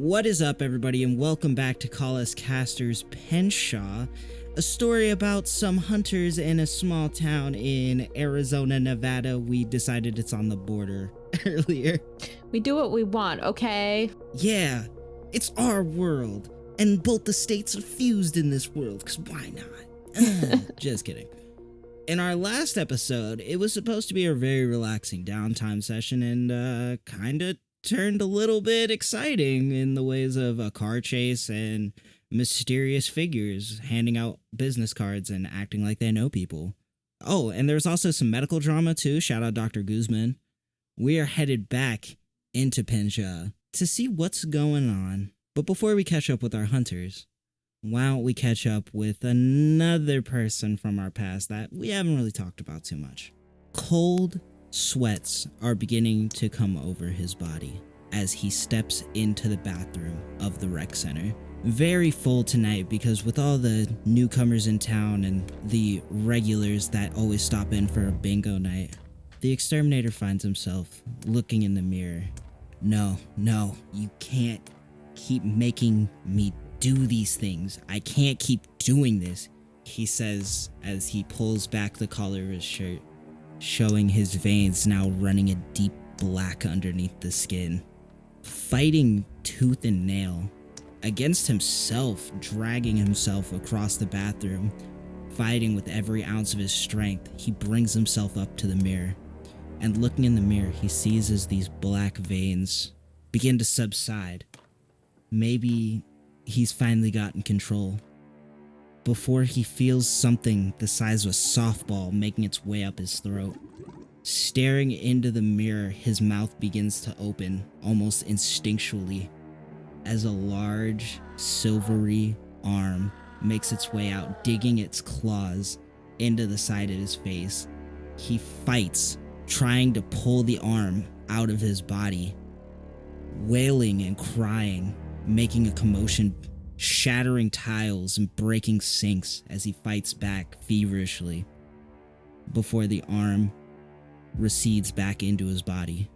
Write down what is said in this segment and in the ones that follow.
What is up, everybody, and welcome back to Call Us Casters Penshaw, a story about some hunters in a small town in Arizona, Nevada. We decided it's on the border earlier. We do what we want, okay? Yeah, it's our world, and both the states are fused in this world, because why not? Just kidding. In our last episode, it was supposed to be a very relaxing downtime session and kinda turned a little bit exciting in the ways of a car chase and mysterious figures handing out business cards and acting like they know people. Oh, and there's also some medical drama too. Shout out Dr. Guzman. We are headed back into Penshaw to see what's going on. But before we catch up with our hunters, why don't we catch up with another person from our past that we haven't really talked about too much. Cold sweats are beginning to come over his body as he steps into the bathroom of the rec center. Very full tonight because with all the newcomers in town and the regulars that always stop in for a bingo night, the exterminator finds himself looking in the mirror. No, you can't keep making me do these things. I can't keep doing this, he says as he pulls back the collar of his shirt, showing his veins now running a deep black underneath the skin. Fighting tooth and nail against himself, dragging himself across the bathroom, fighting with every ounce of his strength, he brings himself up to the mirror. And looking in the mirror, he sees as these black veins begin to subside. Maybe he's finally gotten control. Before he feels something the size of a softball making its way up his throat. Staring into the mirror, his mouth begins to open almost instinctually as a large, silvery arm makes its way out, digging its claws into the side of his face. He fights, trying to pull the arm out of his body, wailing and crying, making a commotion, shattering tiles and breaking sinks as he fights back feverishly before the arm recedes back into his body.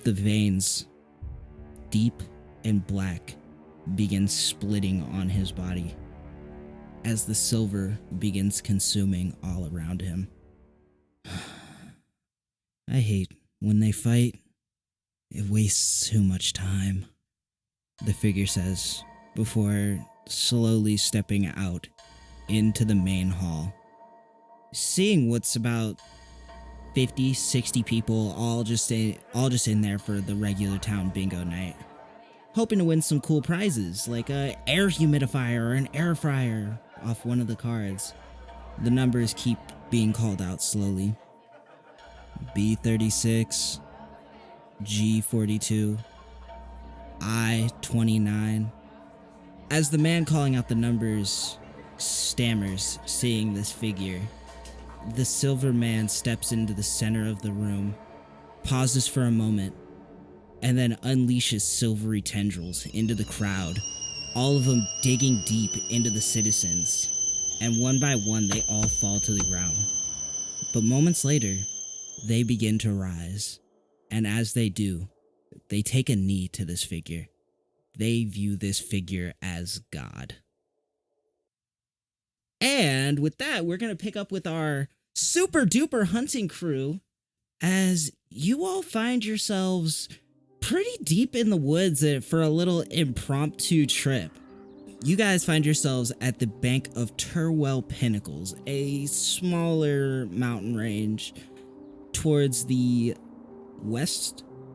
The veins, deep and black, begin splitting on his body as the silver begins consuming all around him. I hate when they fight. It wastes too much time, the figure says, before slowly stepping out into the main hall. Seeing what's about 50, 60 people all just in there for the regular town bingo night. Hoping to win some cool prizes like a air humidifier or an air fryer off one of the cards. The numbers keep being called out slowly. B36, G42, I29. As the man calling out the numbers stammers, seeing this figure, the silver man steps into the center of the room, pauses for a moment, and then unleashes silvery tendrils into the crowd, all of them digging deep into the citizens, and one by one they all fall to the ground. But moments later, they begin to rise, and as they do, they take a knee to this figure. They view this figure as God. And with that, we're going to pick up with our super duper hunting crew as you all find yourselves pretty deep in the woods for a little impromptu trip. You guys find yourselves at the bank of Turwell Pinnacles, a smaller mountain range towards the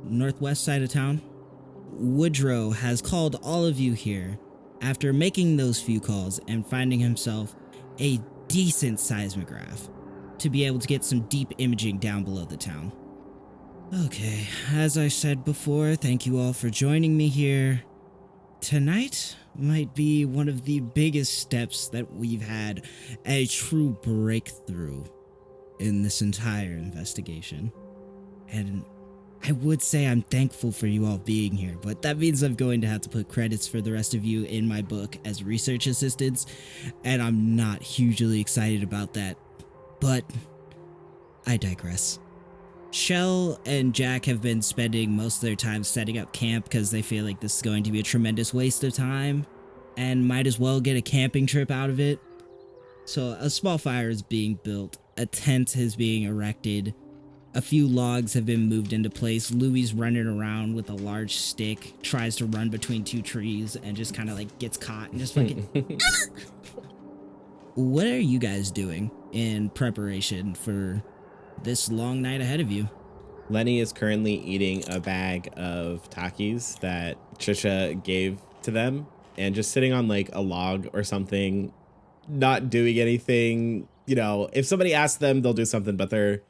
northwest side of town. Woodrow has called all of you here after making those few calls and finding himself a decent seismograph to be able to get some deep imaging down below the town. Okay, as I said before, thank you all for joining me here. Tonight might be one of the biggest steps that we've had, a true breakthrough in this entire investigation. And I would say I'm thankful for you all being here, but that means I'm going to have to put credits for the rest of you in my book as research assistants, and I'm not hugely excited about that, but I digress. Shell and Jack have been spending most of their time setting up camp because they feel like this is going to be a tremendous waste of time and might as well get a camping trip out of it. So a small fire is being built, a tent is being erected, a few logs have been moved into place. Louie's running around with a large stick, tries to run between two trees and just kind of like gets caught and just fucking... What are you guys doing in preparation for this long night ahead of you? Lenny is currently eating a bag of Takis that Trisha gave to them and just sitting on like a log or something, not doing anything. You know, if somebody asks them, they'll do something, but they're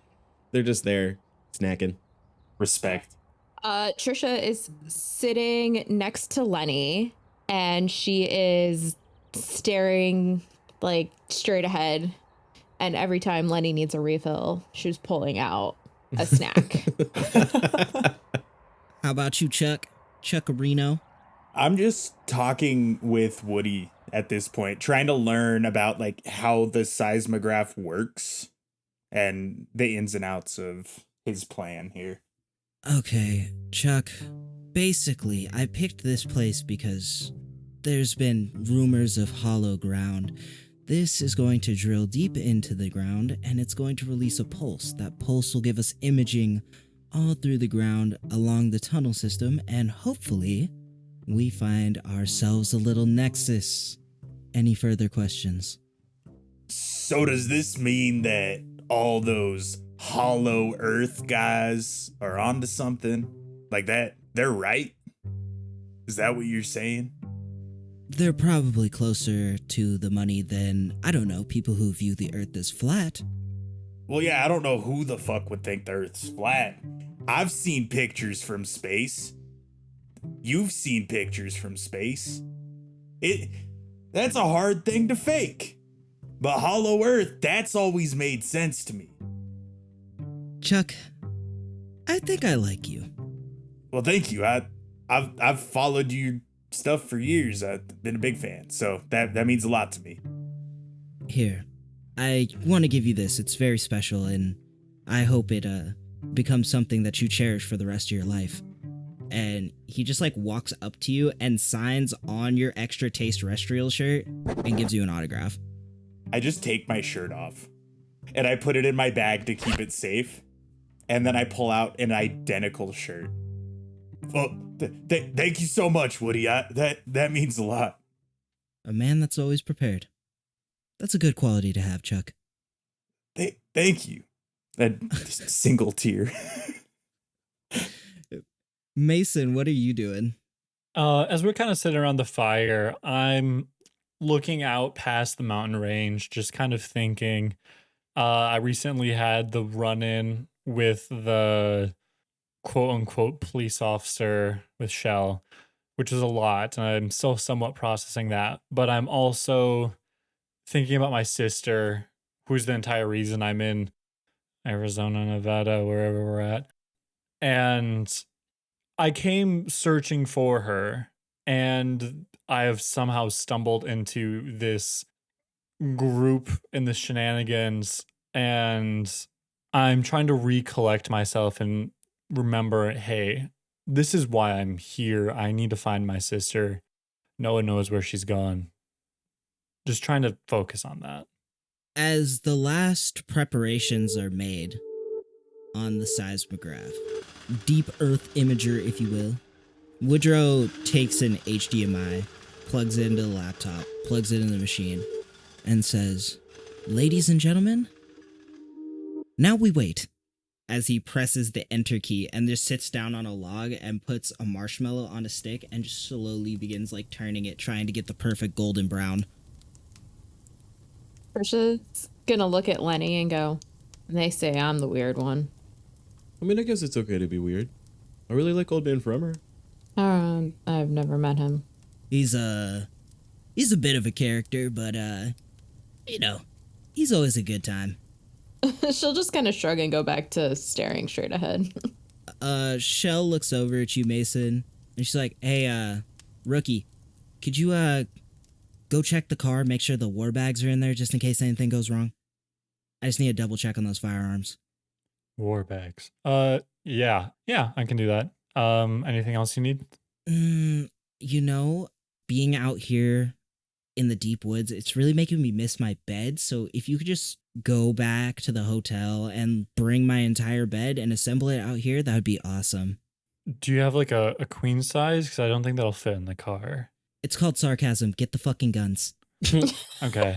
just there snacking. Respect. Trisha is sitting next to Lenny, and she is staring like straight ahead. And every time Lenny needs a refill, she's pulling out a snack. How about you, Chuck? Chuckarino? I'm just talking with Woody at this point, trying to learn about like how the seismograph works and the ins and outs of his plan here. Okay, Chuck. Basically, I picked this place because there's been rumors of hollow ground. This is going to drill deep into the ground, and it's going to release a pulse. That pulse will give us imaging all through the ground along the tunnel system, and hopefully, we find ourselves a little nexus. Any further questions? So does this mean that all those hollow earth guys are onto something? Like that? They're right? Is that what you're saying? They're probably closer to the money than, I don't know, people who view the earth as flat. Well, yeah, I don't know who the fuck would think the earth's flat. I've seen pictures from space. You've seen pictures from space. That's a hard thing to fake. But hollow earth, that's always made sense to me. Chuck, I think I like you. Well, thank you. I've followed your stuff for years. I've been a big fan, so that means a lot to me. Here, I want to give you this. It's very special, and I hope it becomes something that you cherish for the rest of your life. And he just like walks up to you and signs on your extra taste terrestrial shirt and gives you an autograph. I just take my shirt off and I put it in my bag to keep it safe. And then I pull out an identical shirt. Well, thank you so much, Woody. That means a lot. A man that's always prepared. That's a good quality to have, Chuck. Thank you. That single tear. Mason, what are you doing? As we're kind of sitting around the fire, I'm looking out past the mountain range, just kind of thinking. I recently had the run-in with the quote-unquote police officer with Shell, which is a lot, and I'm still somewhat processing that. But I'm also thinking about my sister, who's the entire reason I'm in Arizona, Nevada, wherever we're at. And I came searching for her, and I have somehow stumbled into this group in the shenanigans, and I'm trying to recollect myself and remember, hey, this is why I'm here. I need to find my sister. No one knows where she's gone. Just trying to focus on that. As the last preparations are made on the seismograph, deep earth imager, if you will, Woodrow takes an HDMI, plugs it into the laptop, plugs it in the machine, and says, "Ladies and gentlemen, now we wait." As he presses the enter key and just sits down on a log and puts a marshmallow on a stick and just slowly begins like turning it, trying to get the perfect golden brown. Trisha's gonna look at Lenny and go, "They say I'm the weird one." I mean, I guess it's okay to be weird. I really like Old Man Forever. I've never met him. He's a bit of a character, but you know, he's always a good time. She'll just kind of shrug and go back to staring straight ahead. Shell looks over at you, Mason, and she's like, "Hey, rookie, could you go check the car, make sure the war bags are in there just in case anything goes wrong? I just need a double check on those firearms." War bags. Yeah, I can do that. Anything else you need? You know, being out here in the deep woods, it's really making me miss my bed. So if you could just go back to the hotel and bring my entire bed and assemble it out here, that would be awesome. Do you have like a queen size? Because I don't think that'll fit in the car. It's called sarcasm. Get the fucking guns. Okay.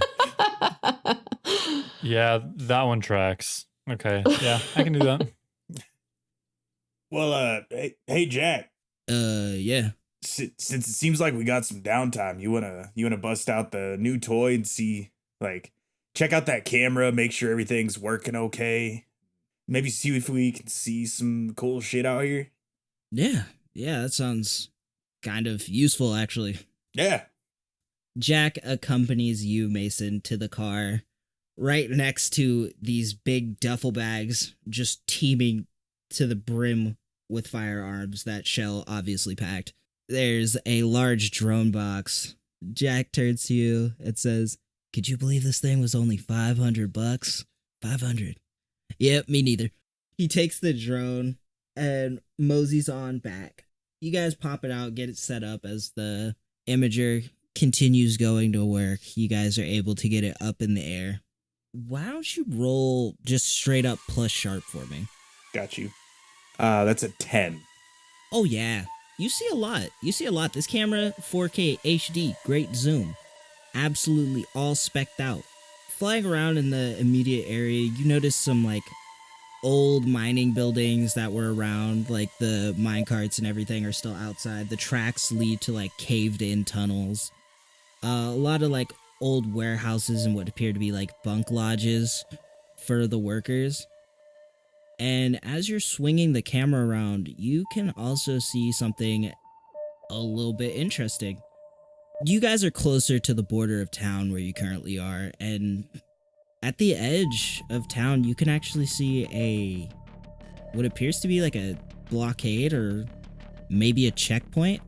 Yeah, that one tracks. Okay. Yeah, I can do that. Well, hey Jack. Yeah. Since it seems like we got some downtime, you wanna bust out the new toy and see, like, check out that camera, make sure everything's working okay. Maybe see if we can see some cool shit out here. Yeah. Yeah, that sounds kind of useful, actually. Yeah. Jack accompanies you, Mason, to the car right next to these big duffel bags just teeming to the brim with firearms that Shell obviously packed. There's a large drone box. Jack turns to you and says, "Could you believe this thing was only $500? 500. Yep, me neither." He takes the drone and moseys on back. You guys pop it out, get it set up as the imager continues going to work. You guys are able to get it up in the air. Why don't you roll just straight up plus sharp for me? Got you. That's a 10. Oh yeah, you see a lot. This camera, 4K HD, great zoom. Absolutely all specced out. Flying around in the immediate area, you notice some like old mining buildings that were around, like the mine carts and everything are still outside. The tracks lead to like caved in tunnels. A lot of like old warehouses and what appear to be like bunk lodges for the workers. And as you're swinging the camera around, you can also see something a little bit interesting. You guys are closer to the border of town where you currently are, and at the edge of town, you can actually see what appears to be like a blockade or maybe a checkpoint.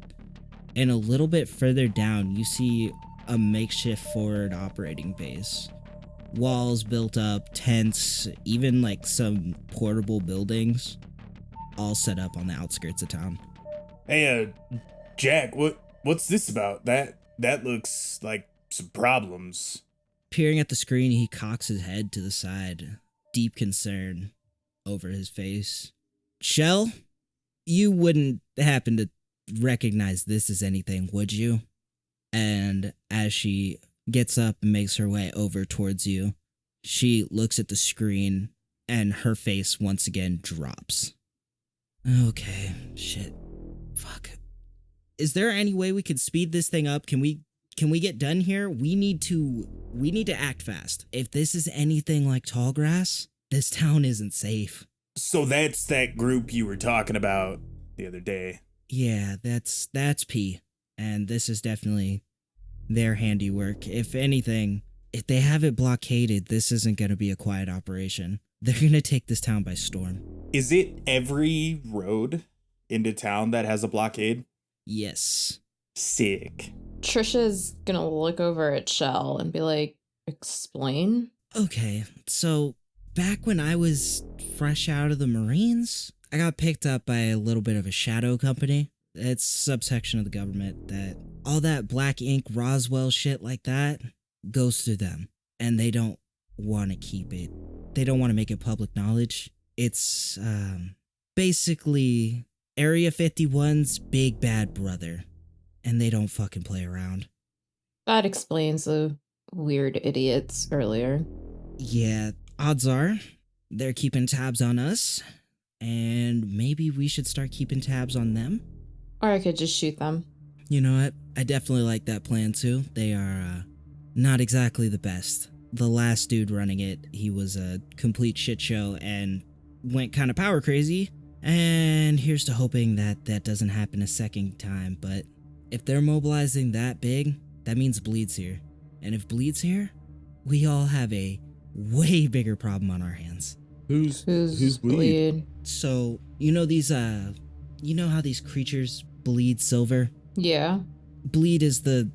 And a little bit further down, you see a makeshift forward operating base. Walls built up, tents, even like some portable buildings, all set up on the outskirts of town. Hey, Jack, what's this about? That looks like some problems. Peering at the screen, he cocks his head to the side, deep concern over his face. Shell, you wouldn't happen to recognize this as anything, would you? And as she gets up and makes her way over towards you, she looks at the screen and her face once again drops. Okay, shit. Fuck. Is there any way we could speed this thing up? Can we get done here? We need to act fast. If this is anything like Tallgrass, this town isn't safe. So that's that group you were talking about the other day. Yeah, that's P. And this is definitely their handiwork. If anything, if they have it blockaded, this isn't going to be a quiet operation. They're going to take this town by storm. Is it every road into town that has a blockade? Yes. Sick. Trisha's gonna look over at Shell and be like, explain? Okay, so back when I was fresh out of the Marines, I got picked up by a little bit of a shadow company. It's subsection of the government that all that black ink Roswell shit like that goes through them. And they don't want to keep it. They don't want to make it public knowledge. It's basically Area 51's big bad brother. And they don't fucking play around. That explains the weird idiots earlier. Yeah, odds are they're keeping tabs on us. And maybe we should start keeping tabs on them. Or I could just shoot them. You know what? I definitely like that plan too. They are not exactly the best. The last dude running it, he was a complete shit show and went kind of power crazy. And here's to hoping that that doesn't happen a second time. But if they're mobilizing that big, that means Bleed's here. And if Bleed's here, we all have a way bigger problem on our hands. Who's Bleed? Bleed? So, you know how these creatures bleed silver? Yeah. Bleed is the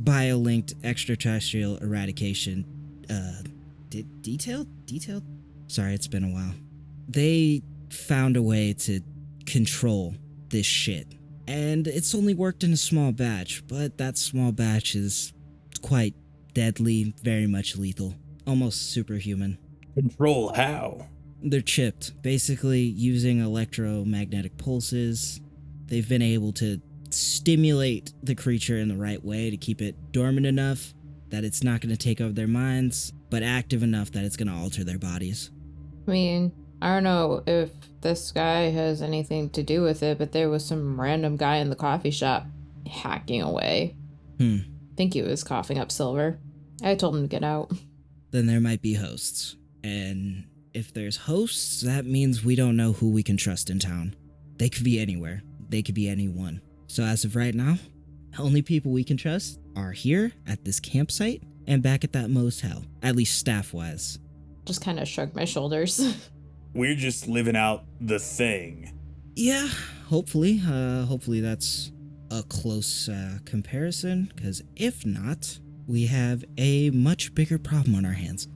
biolinked extraterrestrial eradication, detailed? Sorry, it's been a while. They found a way to control this shit. And it's only worked in a small batch, but that small batch is quite deadly, very much lethal, almost superhuman. Control how? They're chipped, basically using electromagnetic pulses. They've been able to stimulate the creature in the right way to keep it dormant enough that it's not going to take over their minds, but active enough that it's going to alter their bodies. I mean, I don't know if this guy has anything to do with it, but there was some random guy in the coffee shop hacking away. I think he was coughing up silver. I told him to get out. Then there might be hosts. And if there's hosts, that means we don't know who we can trust in town. They could be anywhere. They could be anyone. So as of right now, the only people we can trust are here at this campsite and back at that motel, at least staff-wise. Just kind of shrugged my shoulders. We're just living out the thing. Yeah, hopefully. Hopefully that's a close comparison, because if not, we have a much bigger problem on our hands.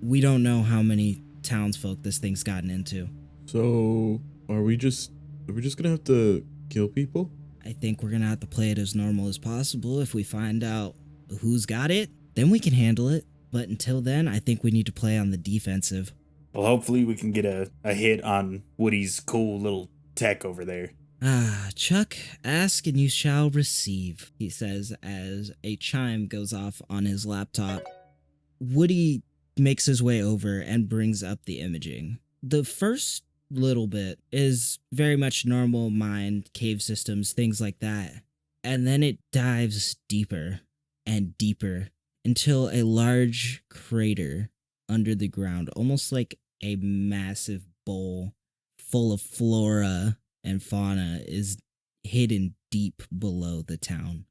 We don't know how many townsfolk this thing's gotten into. So, are we just gonna have to kill people? I think we're gonna have to play it as normal as possible. If we find out who's got it, then we can handle it. But until then, I think we need to play on the defensive. Well, hopefully we can get a hit on Woody's cool little tech over there. Chuck, ask and you shall receive, he says as a chime goes off on his laptop. Woody makes his way over and brings up the imaging. The first little bit is very much normal mind, cave systems, things like that. And then it dives deeper and deeper until a large crater under the ground, almost like a massive bowl full of flora and fauna, is hidden deep below the town,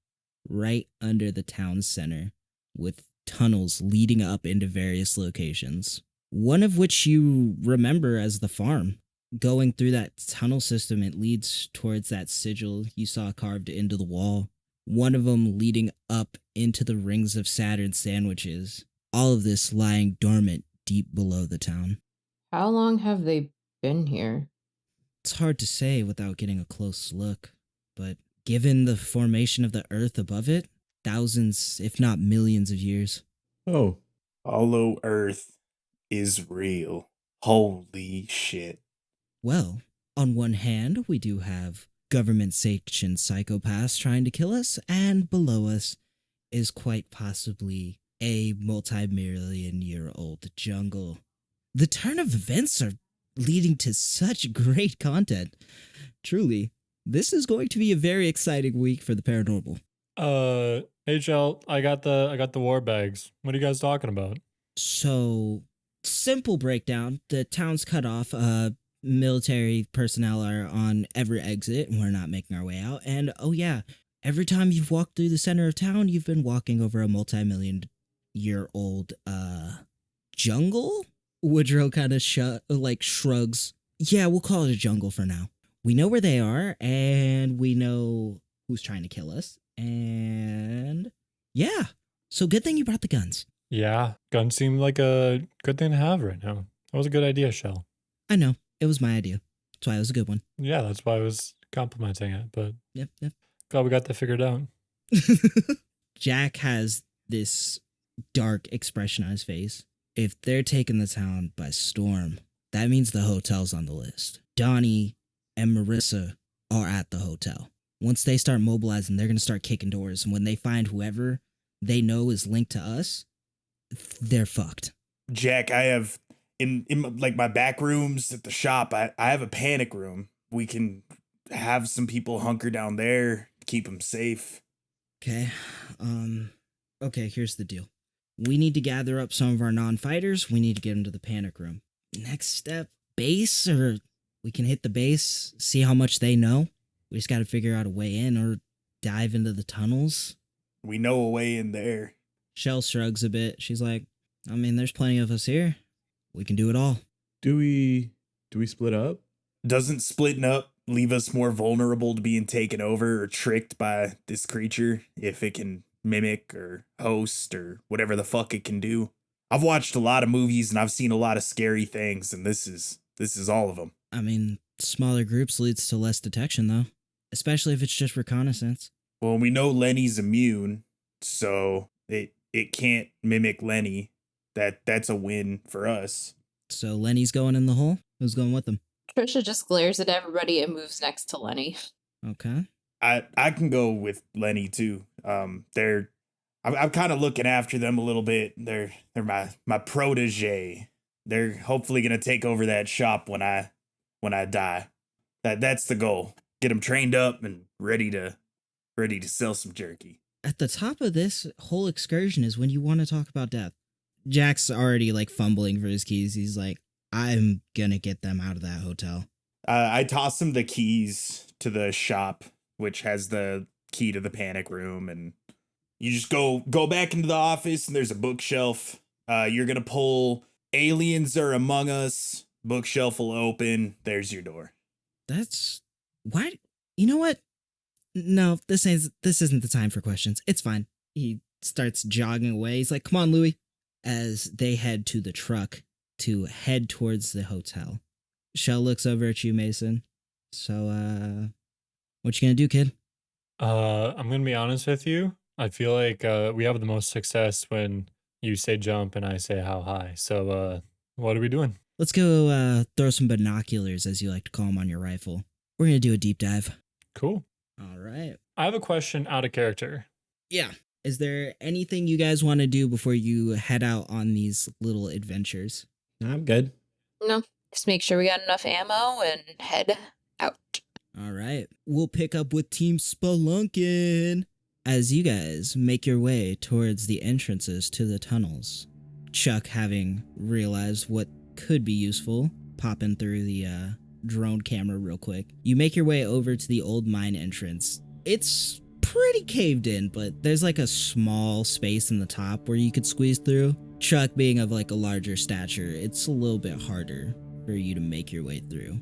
right under the town center, with tunnels leading up into various locations. One of which you remember as the farm. Going through that tunnel system, it leads towards that sigil you saw carved into the wall. One of them leading up into the rings of Saturn sandwiches. All of this lying dormant deep below the town. How long have they been here? It's hard to say without getting a close look, but given the formation of the Earth above it, thousands, if not millions of years. Oh, Hollow Earth is real. Holy shit. Well, on one hand, we do have government-sanctioned psychopaths trying to kill us, and below us is quite possibly a multi-million-year-old jungle. The turn of events are leading to such great content. Truly, this is going to be a very exciting week for the paranormal. HL, I got the war bags. What are you guys talking about? So, simple breakdown. The town's cut off. Military personnel are on every exit, and we're not making our way out. And oh yeah, every time you've walked through the center of town, you've been walking over a multi-million-year-old jungle? Woodrow kind of shrugs. Yeah, we'll call it a jungle for now. We know where they are, and we know who's trying to kill us. And yeah, so good thing you brought the guns. Yeah, guns seem like a good thing to have right now. That was a good idea, Shell. I know, it was my idea. That's why it was a good one. Yeah, that's why I was complimenting it, but Yep. glad we got that figured out. Jack has this dark expression on his face. If they're taking the town by storm, that means the hotel's on the list. Donnie and Marissa are at the hotel. Once they start mobilizing, they're going to start kicking doors. And when they find whoever they know is linked to us, they're fucked. Jack, I have in like my back rooms at the shop, I have a panic room. We can have some people hunker down there, keep them safe. Okay. Okay, here's the deal. We need to gather up some of our non-fighters. We need to get them to the panic room. Next step, base, or we can hit the base, see how much they know. We just got to figure out a way in or dive into the tunnels. We know a way in there. Shell shrugs a bit. She's like, I mean, there's plenty of us here. We can do it all. do we split up? Doesn't splitting up leave us more vulnerable to being taken over or tricked by this creature if it can mimic or host or whatever the fuck it can do? I've watched a lot of movies and I've seen a lot of scary things, and this is This is all of them. I mean, smaller groups leads to less detection, though, especially if it's just reconnaissance. Well, we know Lenny's immune, so it can't mimic Lenny. That's a win for us. So Lenny's going in the hole? Who's going with him? Trisha just glares at everybody and moves next to Lenny. Okay. I can go with Lenny too. I'm kind of looking after them a little bit. They're my protege. They're hopefully gonna take over that shop when I die. That's the goal. Get them trained up and ready to sell some jerky. At the top of this whole excursion is when you want to talk about death. Jack's already like fumbling for his keys. He's like, I'm gonna get them out of that hotel. I toss him the keys to the shop, which has the key to the panic room, and you just go back into the office, and there's a bookshelf. You're gonna pull Aliens Are Among Us. Bookshelf will open. There's your door. That's why. You know what? No, this isn't the time for questions. It's fine. He starts jogging away. He's like, "Come on, Louie," as they head to the truck to head towards the hotel. Shell looks over at you, Mason. So, what you gonna do, kid? I'm gonna be honest with you. I feel like we have the most success when you say jump and I say how high. So what are we doing? Let's go throw some binoculars, as you like to call them, on your rifle. We're gonna do a deep dive. Cool. All right. I have a question out of character. Yeah. Is there anything you guys want to do before you head out on these little adventures? I'm good. No, just make sure we got enough ammo and head out. All right. We'll pick up with Team Spelunkin' as you guys make your way towards the entrances to the tunnels. Chuck, having realized what could be useful, popping through the drone camera real quick. You make your way over to the old mine entrance. It's pretty caved in, but there's like a small space in the top where you could squeeze through. Chuck, being of like a larger stature, it's a little bit harder for you to make your way through.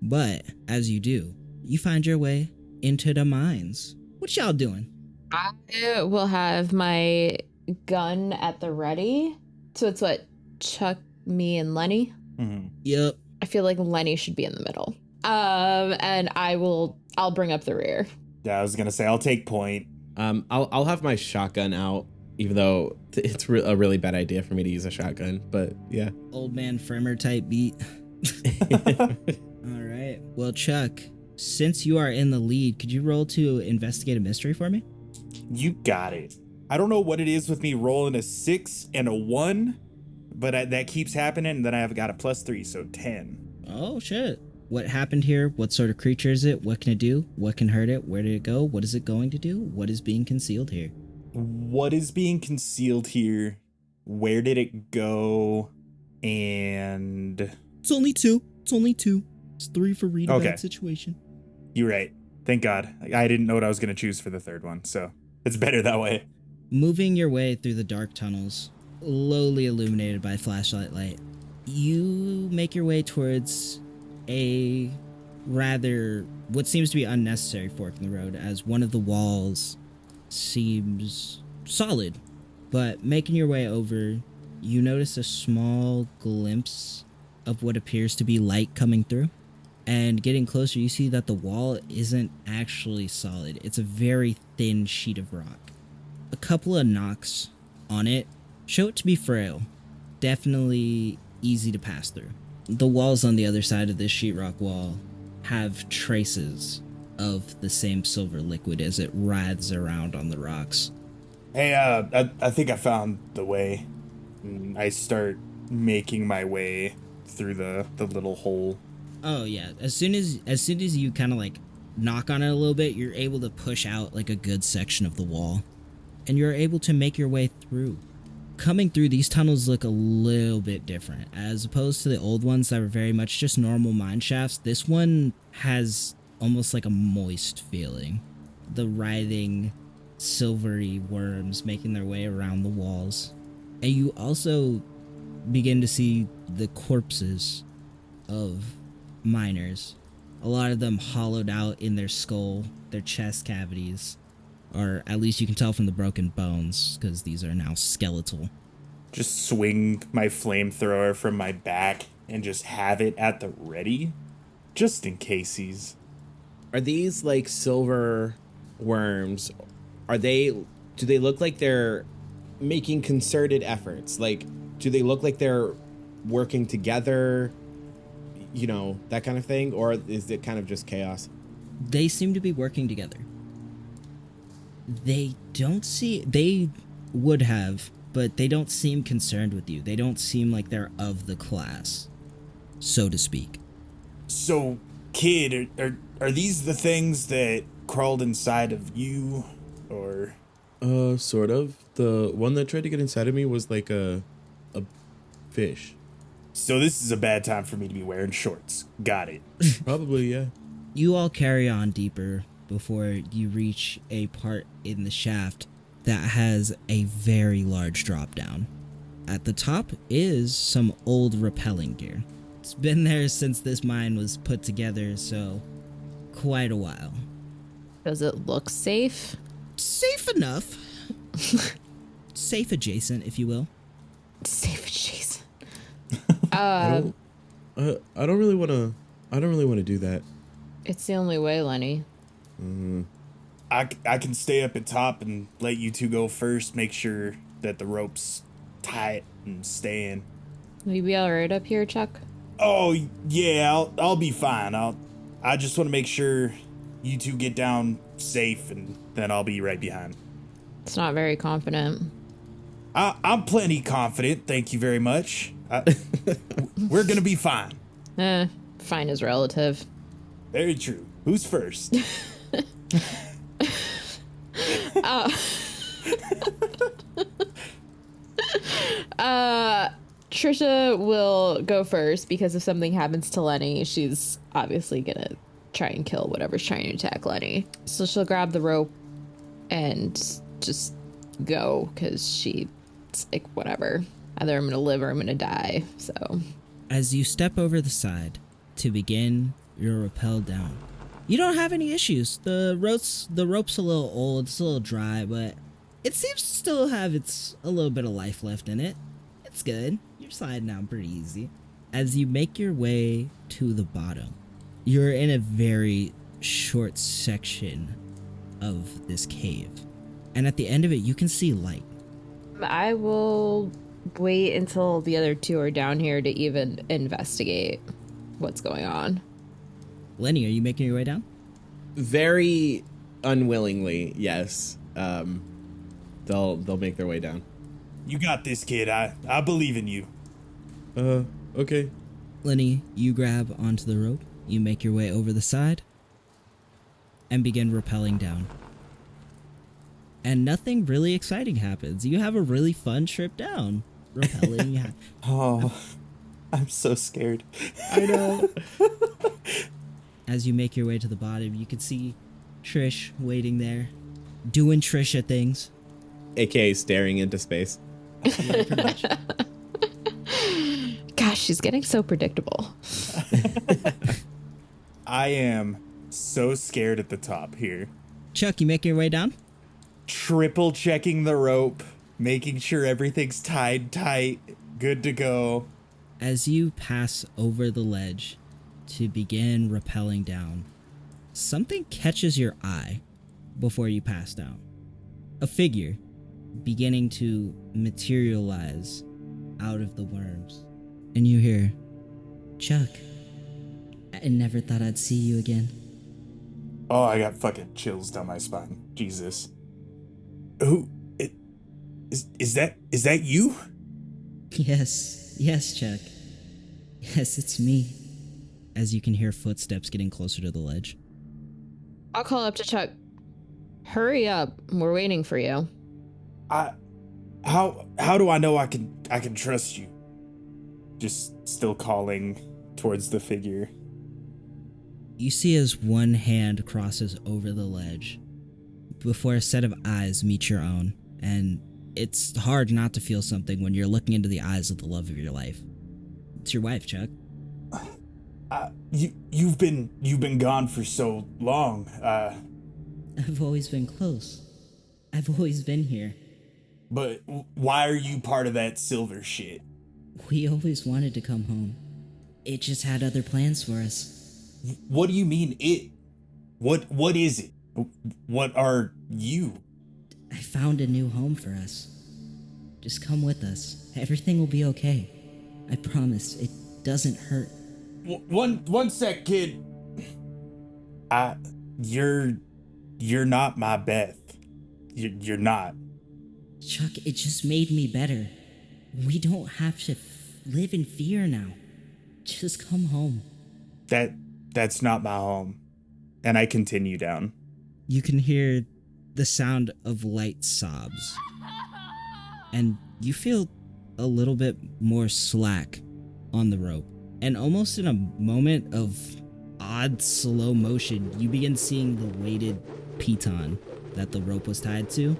But as you do, you find your way into the mines. What y'all doing? I will have my gun at the ready. So it's what, Chuck, me, and Lenny? Mm-hmm. Yep. I feel like Lenny should be in the middle. And I'll bring up the rear. Yeah, I was gonna say I'll take point. I'll have my shotgun out, even though it's a really bad idea for me to use a shotgun. But yeah. Old man Fremer type beat. All right. Well, Chuck, since you are in the lead, could you roll to investigate a mystery for me? You got it. I don't know what it is with me rolling a 6 and a 1, but that keeps happening, and then I have got a +3, so 10. Oh, shit. What happened here? What sort of creature is it? What can it do? What can hurt it? Where did it go? What is it going to do? What is being concealed here? What is being concealed here? Where did it go? And... It's only 2. It's 3 for read Okay. about situation. You're right. Thank God. I didn't know what I was going to choose for the third one, so it's better that way. Moving your way through the dark tunnels, lowly illuminated by flashlight light, you make your way towards a rather, what seems to be unnecessary fork in the road, as one of the walls seems solid. But making your way over, you notice a small glimpse of what appears to be light coming through. And getting closer, you see that the wall isn't actually solid. It's a very thin sheet of rock. A couple of knocks on it show it to be frail. Definitely easy to pass through. The walls on the other side of this sheetrock wall have traces of the same silver liquid as it writhes around on the rocks. Hey, I think I found the way. And I start making my way through the little hole. Oh yeah, as soon as you kind of like knock on it a little bit, you're able to push out like a good section of the wall, and you're able to make your way through. Coming through, these tunnels look a little bit different. As opposed to the old ones that were very much just normal mine shafts, this one has almost like a moist feeling. The writhing, silvery worms making their way around the walls. And you also begin to see the corpses of miners. A lot of them hollowed out in their skull, their chest cavities. Or at least you can tell from the broken bones, because these are now skeletal. Just swing my flamethrower from my back and just have it at the ready, just in case he's... Are these like silver worms? Do they look like they're making concerted efforts? Like, do they look like they're working together? You know, that kind of thing? Or is it kind of just chaos? They seem to be working together. They would have, but they don't seem concerned with you. They don't seem like they're of the class, so to speak. So, kid, are these the things that crawled inside of you, or? Sort of. The one that tried to get inside of me was like a fish. So this is a bad time for me to be wearing shorts. Got it. Probably, yeah. You all carry on deeper before you reach a part in the shaft that has a very large drop down. At the top is some old rappelling gear. It's been there since this mine was put together, so quite a while. Does it look safe? Safe enough. Safe adjacent, if you will. Safe adjacent. I don't really want to do that. It's the only way, Lenny. I can stay up at top and let you two go first. Make sure that the rope's tight and staying. Will you be all right up here, Chuck? Oh yeah, I'll be fine. I just want to make sure you two get down safe, and then I'll be right behind. It's not very confident. I'm plenty confident. Thank you very much. We're gonna be fine. Fine is relative. Very true. Who's first? Trisha will go first because if something happens to Lenny, she's obviously gonna try and kill whatever's trying to attack Lenny. So she'll grab the rope and just go because she's like, whatever. Either I'm gonna live or I'm gonna die. So As you step over the side to begin your rappel down, you don't have any issues. The rope's a little old, it's a little dry, but it seems to still have a little bit of life left in it. It's good. You're sliding down pretty easy. As you make your way to the bottom, you're in a very short section of this cave. And at the end of it, you can see light. I will wait until the other two are down here to even investigate what's going on. Lenny, are you making your way down? Very unwillingly, yes. They'll make their way down. You got this, kid. I believe in you. Okay. Lenny, you grab onto the rope, you make your way over the side, and begin rappelling down. And nothing really exciting happens. You have a really fun trip down. Rappelling. Oh, I'm so scared. I know. As you make your way to the bottom, you can see Trish waiting there, doing Trisha things. AKA staring into space. Yeah, pretty much. Gosh, she's getting so predictable. I am so scared at the top here. Chuck, you making your way down? Triple checking the rope, making sure everything's tied tight, good to go. As you pass over the ledge to begin rappelling down, something catches your eye before you pass down. A figure beginning to materialize out of the worms. And you hear, "Chuck, I never thought I'd see you again." Oh, I got fucking chills down my spine. Jesus. Who? Is that you? Yes, Chuck. Yes, it's me. As you can hear footsteps getting closer to the ledge. I'll call up to Chuck. Hurry up. We're waiting for you. How do I know I can trust you? Just still calling towards the figure. You see as one hand crosses over the ledge before a set of eyes meet your own, and it's hard not to feel something when you're looking into the eyes of the love of your life. It's your wife, Chuck. You've been gone for so long. I've always been close. I've always been here. But why are you part of that silver shit? We always wanted to come home. It just had other plans for us. What do you mean it? What is it? What are you? I found a new home for us. Just come with us. Everything will be okay. I promise. It doesn't hurt. One sec, kid. You're not my Beth. You're not. Chuck, it just made me better. We don't have to live in fear now. Just come home. That's not my home. And I continue down. You can hear the sound of light sobs. And you feel a little bit more slack on the rope. And almost in a moment of odd slow motion, you begin seeing the weighted piton that the rope was tied to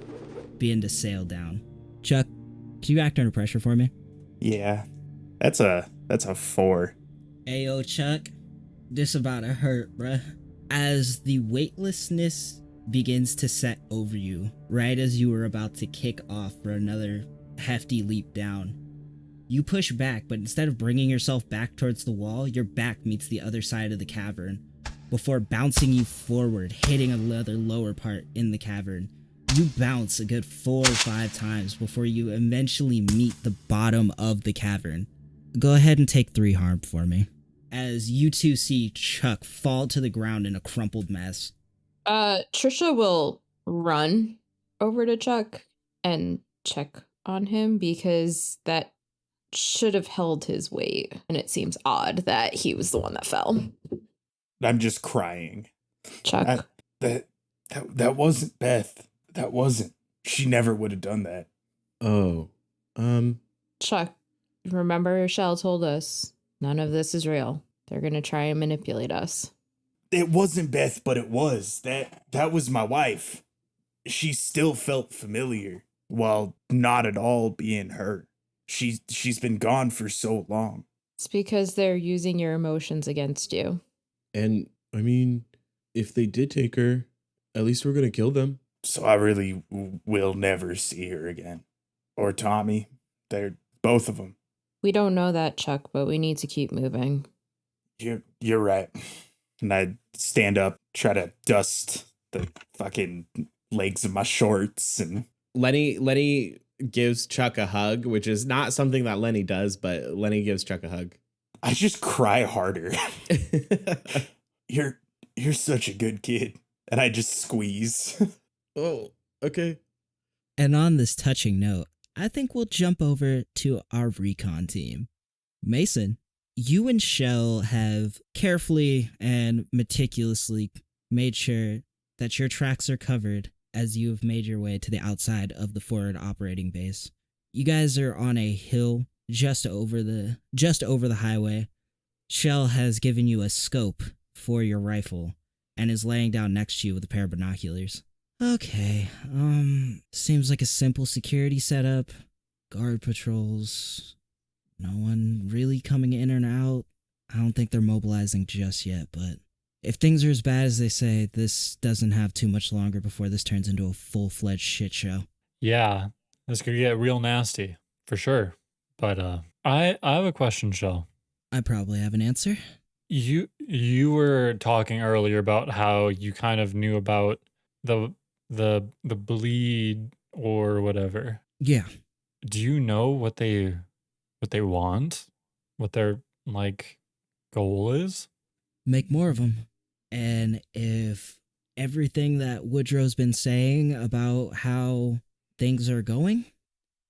begin to sail down. Chuck, can you act under pressure for me? Yeah. That's a 4. Ayo, Chuck. This about to hurt, bruh. As the weightlessness begins to set over you, right as you were about to kick off for another hefty leap down, you push back, but instead of bringing yourself back towards the wall, your back meets the other side of the cavern before bouncing you forward, hitting another lower part in the cavern. You bounce a good 4 or 5 times before you eventually meet the bottom of the cavern. Go ahead and take 3 harm for me, as you two see Chuck fall to the ground in a crumpled mess. Trisha will run over to Chuck and check on him because that should have held his weight, and it seems odd that he was the one that fell. I'm just crying. Chuck. That wasn't Beth. That wasn't. She never would have done that. Oh, Chuck, remember Shell told us none of this is real. They're gonna try and manipulate us. It wasn't Beth, but it was. That was my wife. She still felt familiar, while not at all being her. She's been gone for so long. It's because they're using your emotions against you. and I mean, if they did take her, at least we're gonna kill them. So I really will never see her again. Or Tommy. They're both of them. We don't know that, Chuck, but we need to keep moving. You're right. And I stand up, try to dust the fucking legs of my shorts, and Lenny gives Chuck a hug, which is not something that Lenny does, but Lenny gives Chuck a hug. I just cry harder. You're such a good kid. And I just squeeze. Oh, okay. And on this touching note, I think we'll jump over to our recon team. Mason, you and Shell have carefully and meticulously made sure that your tracks are covered as you have made your way to the outside of the forward operating base. You guys are on a hill just over the highway. Shell has given you a scope for your rifle and is laying down next to you with a pair of binoculars. Okay, seems like a simple security setup. Guard patrols. No one really coming in and out. I don't think they're mobilizing just yet, but if things are as bad as they say, this doesn't have too much longer before this turns into a full-fledged shit show. Yeah, this could get real nasty, for sure. But I have a question, Shell. I probably have an answer. You were talking earlier about how you kind of knew about the bleed or whatever. Yeah. Do you know what they want? What their goal is? Make more of them. And if everything that Woodrow's been saying about how things are going,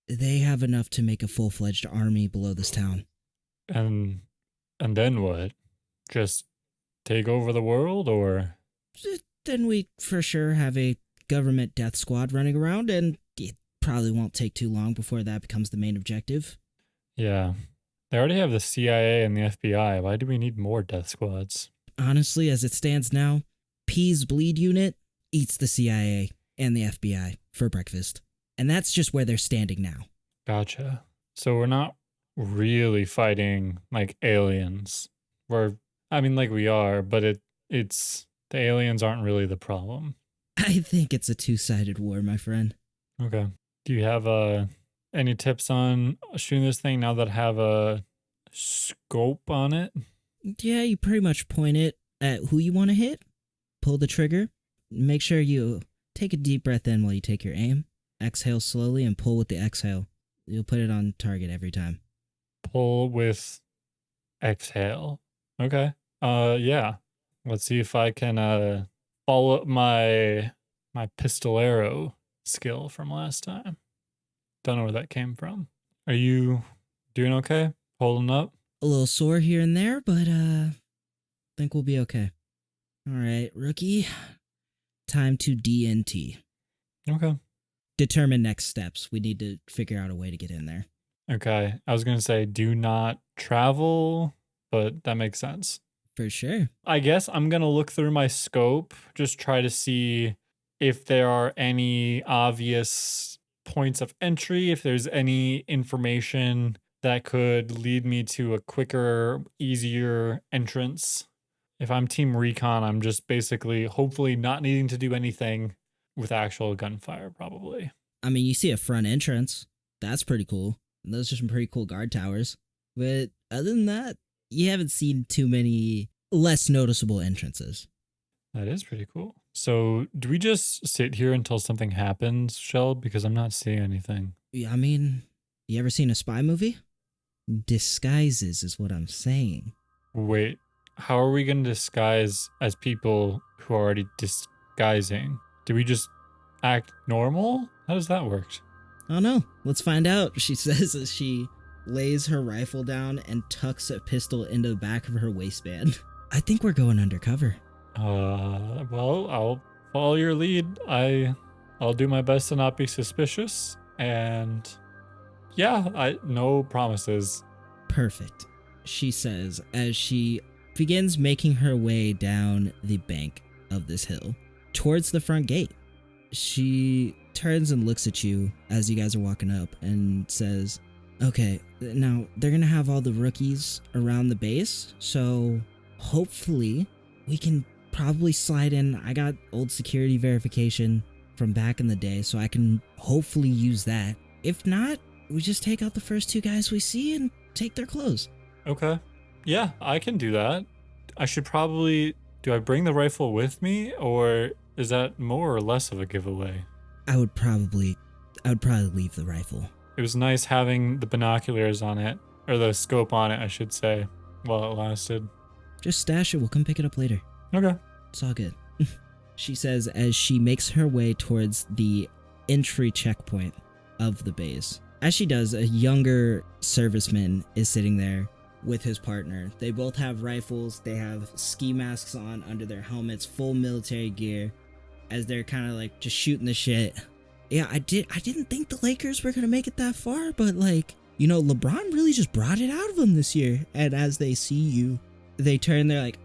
they have enough to make a full-fledged army below this town. And then what? Just take over the world, or? Then we for sure have a government death squad running around, and it probably won't take too long before that becomes the main objective. Yeah. They already have the CIA and the FBI. Why do we need more death squads? Honestly, as it stands now, P's bleed unit eats the CIA and the FBI for breakfast. And that's just where they're standing now. Gotcha. So we're not really fighting aliens. We are, but it's the aliens aren't really the problem. I think it's a two-sided war, my friend. Okay. Do you have any tips on shooting this thing now that I have a scope on it? Yeah, you pretty much point it at who you want to hit, pull the trigger, make sure you take a deep breath in while you take your aim, exhale slowly, and pull with the exhale. You'll put it on target every time. Pull with exhale. Okay. Yeah. Let's see if I can follow up my pistolero skill from last time. Don't know where that came from. Are you doing okay? Holding up? A little sore here and there, but think we'll be okay. All right, rookie. Time to DNT. Okay. Determine next steps. We need to figure out a way to get in there. Okay. I was going to say do not travel, but that makes sense. For sure. I guess I'm going to look through my scope, just try to see if there are any obvious points of entry, if there's any information that could lead me to a quicker, easier entrance. If I'm Team Recon, I'm just basically hopefully not needing to do anything with actual gunfire, probably. I mean, you see a front entrance. That's pretty cool. And those are some pretty cool guard towers. But other than that, you haven't seen too many less noticeable entrances. That is pretty cool. So do we just sit here until something happens, Shell? Because I'm not seeing anything. Yeah, I mean, you ever seen a spy movie? Disguises is what I'm saying. Wait, how are we going to disguise as people who are already disguising? Do we just act normal? How does that work? I don't know. Let's find out, she says as she lays her rifle down and tucks a pistol into the back of her waistband. I think we're going undercover. Well, I'll follow your lead. I'll do my best to not be suspicious. And yeah, no promises. Perfect, she says as she begins making her way down the bank of this hill towards the front gate. She turns and looks at you as you guys are walking up and says, okay, now they're gonna have all the rookies around the base, so hopefully we can probably slide in. I got old security verification from back in the day, so I can hopefully use that. If not, we just take out the first two guys we see and take their clothes. Okay. Yeah, I can do that. I should probably... Do I bring the rifle with me, or is that more or less of a giveaway? I would probably leave the rifle. It was nice having the binoculars on it, or the scope on it, I should say, while it lasted. Just stash it, we'll come pick it up later. Okay. It's all good. She says as she makes her way towards the entry checkpoint of the base. As she does, a younger serviceman is sitting there with his partner. They both have rifles. They have ski masks on under their helmets, full military gear, as they're kind of like just shooting the shit. Yeah, I didn't think the Lakers were going to make it that far, but like, you know, LeBron really just brought it out of them this year. And as they see you, they turn, they're like,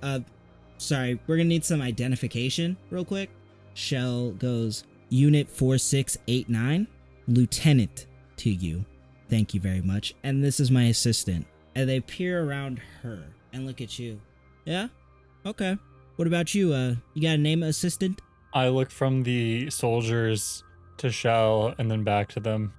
sorry, we're going to need some identification real quick. Shell goes, Unit 4689, Lieutenant to you. Thank you very much. And this is my assistant. And they peer around her and look at you. Yeah? Okay. What about you? You got a name, assistant? I look from the soldiers to Shell and then back to them.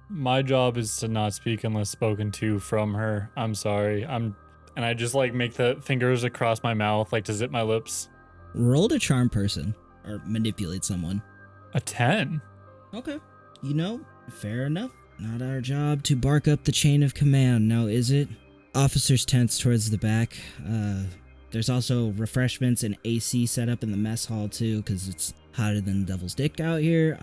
My job is to not speak unless spoken to from her. I'm sorry. And I just like make the fingers across my mouth like to zip my lips. Roll to charm person or manipulate someone. A 10. Okay. You know, fair enough. Not our job to bark up the chain of command, now is it? Officers tents towards the back. There's also refreshments and AC set up in the mess hall too, because it's hotter than the devil's dick out here.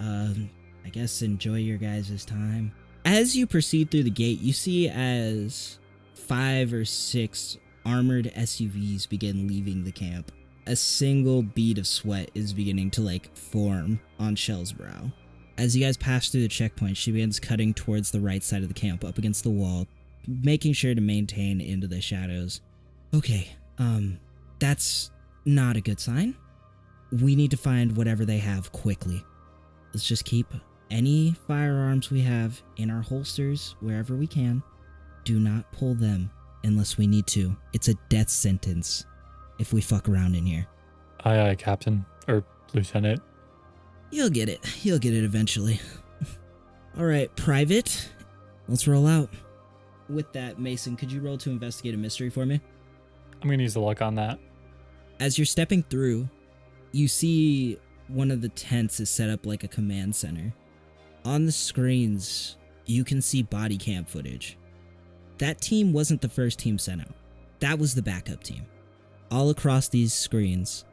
I guess enjoy your guys' time. As you proceed through the gate, you see as 5 or 6 armored SUVs begin leaving the camp. A single bead of sweat is beginning to like form on Shell's brow. As you guys pass through the checkpoint, she begins cutting towards the right side of the camp, up against the wall, making sure to maintain into the shadows. Okay, that's not a good sign. We need to find whatever they have quickly. Let's just keep any firearms we have in our holsters wherever we can. Do not pull them unless we need to. It's a death sentence if we fuck around in here. Aye, aye, Captain. Or Lieutenant. You'll get it. You'll get it eventually. All right, Private. Let's roll out. With that, Mason, could you roll to investigate a mystery for me? I'm going to use the luck on that. As you're stepping through, you see one of the tents is set up like a command center. On the screens, you can see body cam footage. That team wasn't the first team sent out. That was the backup team. All across these screens,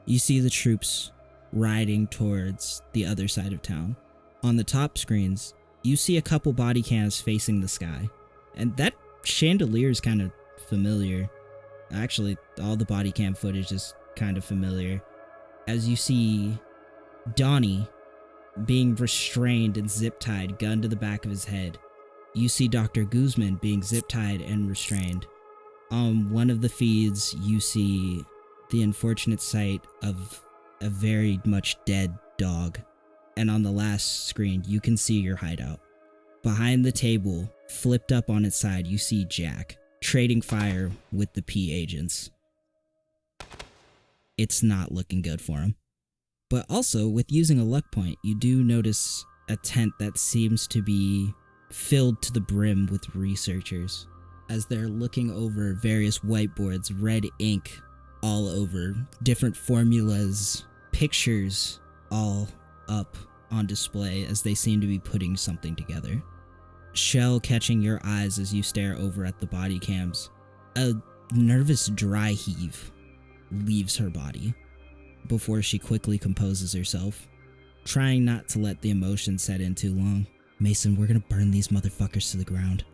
you see the troops riding towards the other side of town. On the top screens, you see a couple body cams facing the sky. And that chandelier is kind of familiar. Actually, all the body cam footage is kind of familiar. As you see Donnie being restrained and zip-tied, gun to the back of his head. You see Dr. Guzman being zip-tied and restrained. On one of the feeds, you see the unfortunate sight of a very much dead dog. And on the last screen, you can see your hideout. Behind the table, flipped up on its side, you see Jack trading fire with the P agents. It's not looking good for him. But also, with using a luck point, you do notice a tent that seems to be filled to the brim with researchers as they're looking over various whiteboards, red ink all over, different formulas, pictures all up on display as they seem to be putting something together. Shell catching your eyes as you stare over at the body cams. A nervous dry heave leaves her body before she quickly composes herself, trying not to let the emotion set in too long. Mason, we're gonna burn these motherfuckers to the ground.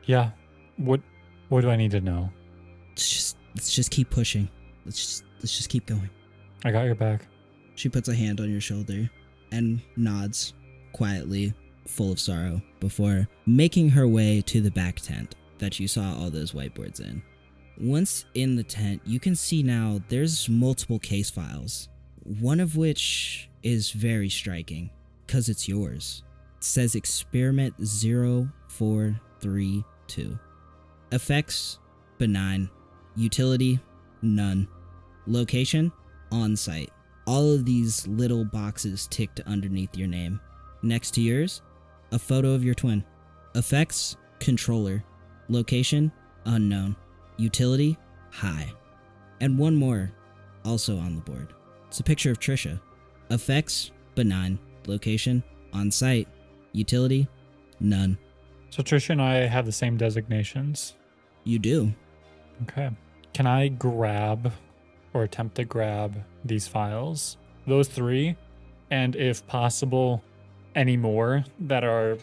Yeah. What do I need to know? Let's just keep pushing. Let's just keep going. I got your back. She puts a hand on your shoulder and nods quietly, full of sorrow, before making her way to the back tent that you saw all those whiteboards in. Once in the tent, you can see now there's multiple case files, one of which is very striking because it's yours. It says Experiment 0432. Effects, benign. Utility, none. Location, on-site. All of these little boxes ticked underneath your name. Next to yours, a photo of your twin. Effects, controller. Location, unknown. Utility, high. And one more, also on the board. It's a picture of Trisha. Effects, benign. Location, on-site. Utility, none. So Trisha and I have the same designations. You do. Okay. Can I grab or attempt to grab these files? Those three, and if possible, any more that are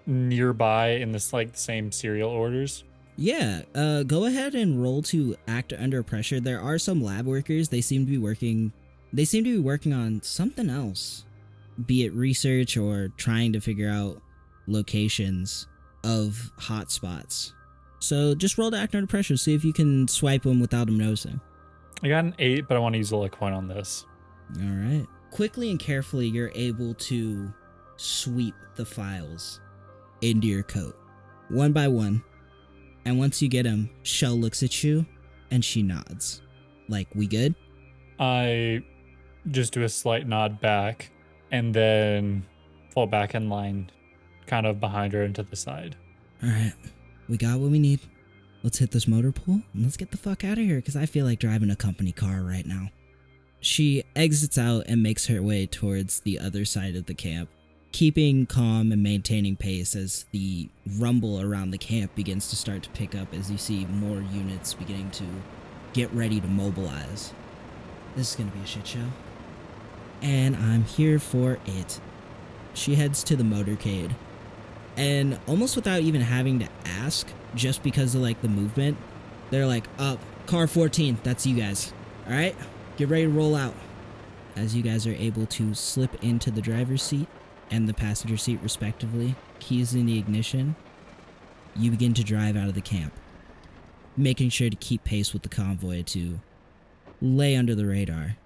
nearby in this like same serial orders? Yeah, go ahead and roll to act under pressure. There are some lab workers. They seem to be working on something else, be it research or trying to figure out locations of hotspots. So just roll to act under pressure. See if you can swipe them without them noticing. I got an 8, but I want to use a luck point on this. All right. Quickly and carefully, you're able to sweep the files into your coat, one by one. And once you get them, Shell looks at you and she nods. Like, we good? I just do a slight nod back and then fall back in line, kind of behind her and to the side. All right. We got what we need. Let's hit this motor pool and let's get the fuck out of here because I feel like driving a company car right now. She exits out and makes her way towards the other side of the camp, keeping calm and maintaining pace as the rumble around the camp begins to start to pick up as you see more units beginning to get ready to mobilize. This is going to be a shit show. And I'm here for it. She heads to the motorcade. And almost without even having to ask, just because of like the movement, they're like, up, car 14, that's you guys. All right, get ready to roll out. As you guys are able to slip into the driver's seat and the passenger seat respectively, keys in the ignition, you begin to drive out of the camp, making sure to keep pace with the convoy to lay under the radar.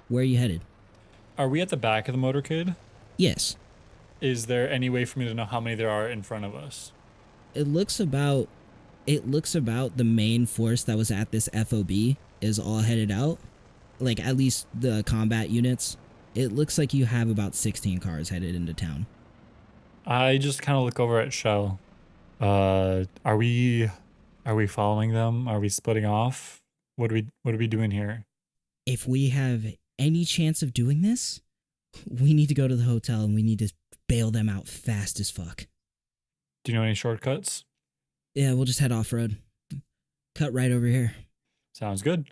Where are you headed? Are we at the back of the motorcade? Yes. Is there any way for me to know how many there are in front of us? It looks about the main force that was at this FOB is all headed out. Like, at least the combat units. It looks like you have about 16 cars headed into town. I just kind of look over at Shell Are we following them? Are we splitting off? What are we doing here? If we have any chance of doing this, we need to go to the hotel and we need to bail them out fast as fuck. Do you know any shortcuts? Yeah, we'll just head off-road. Cut right over here. Sounds good.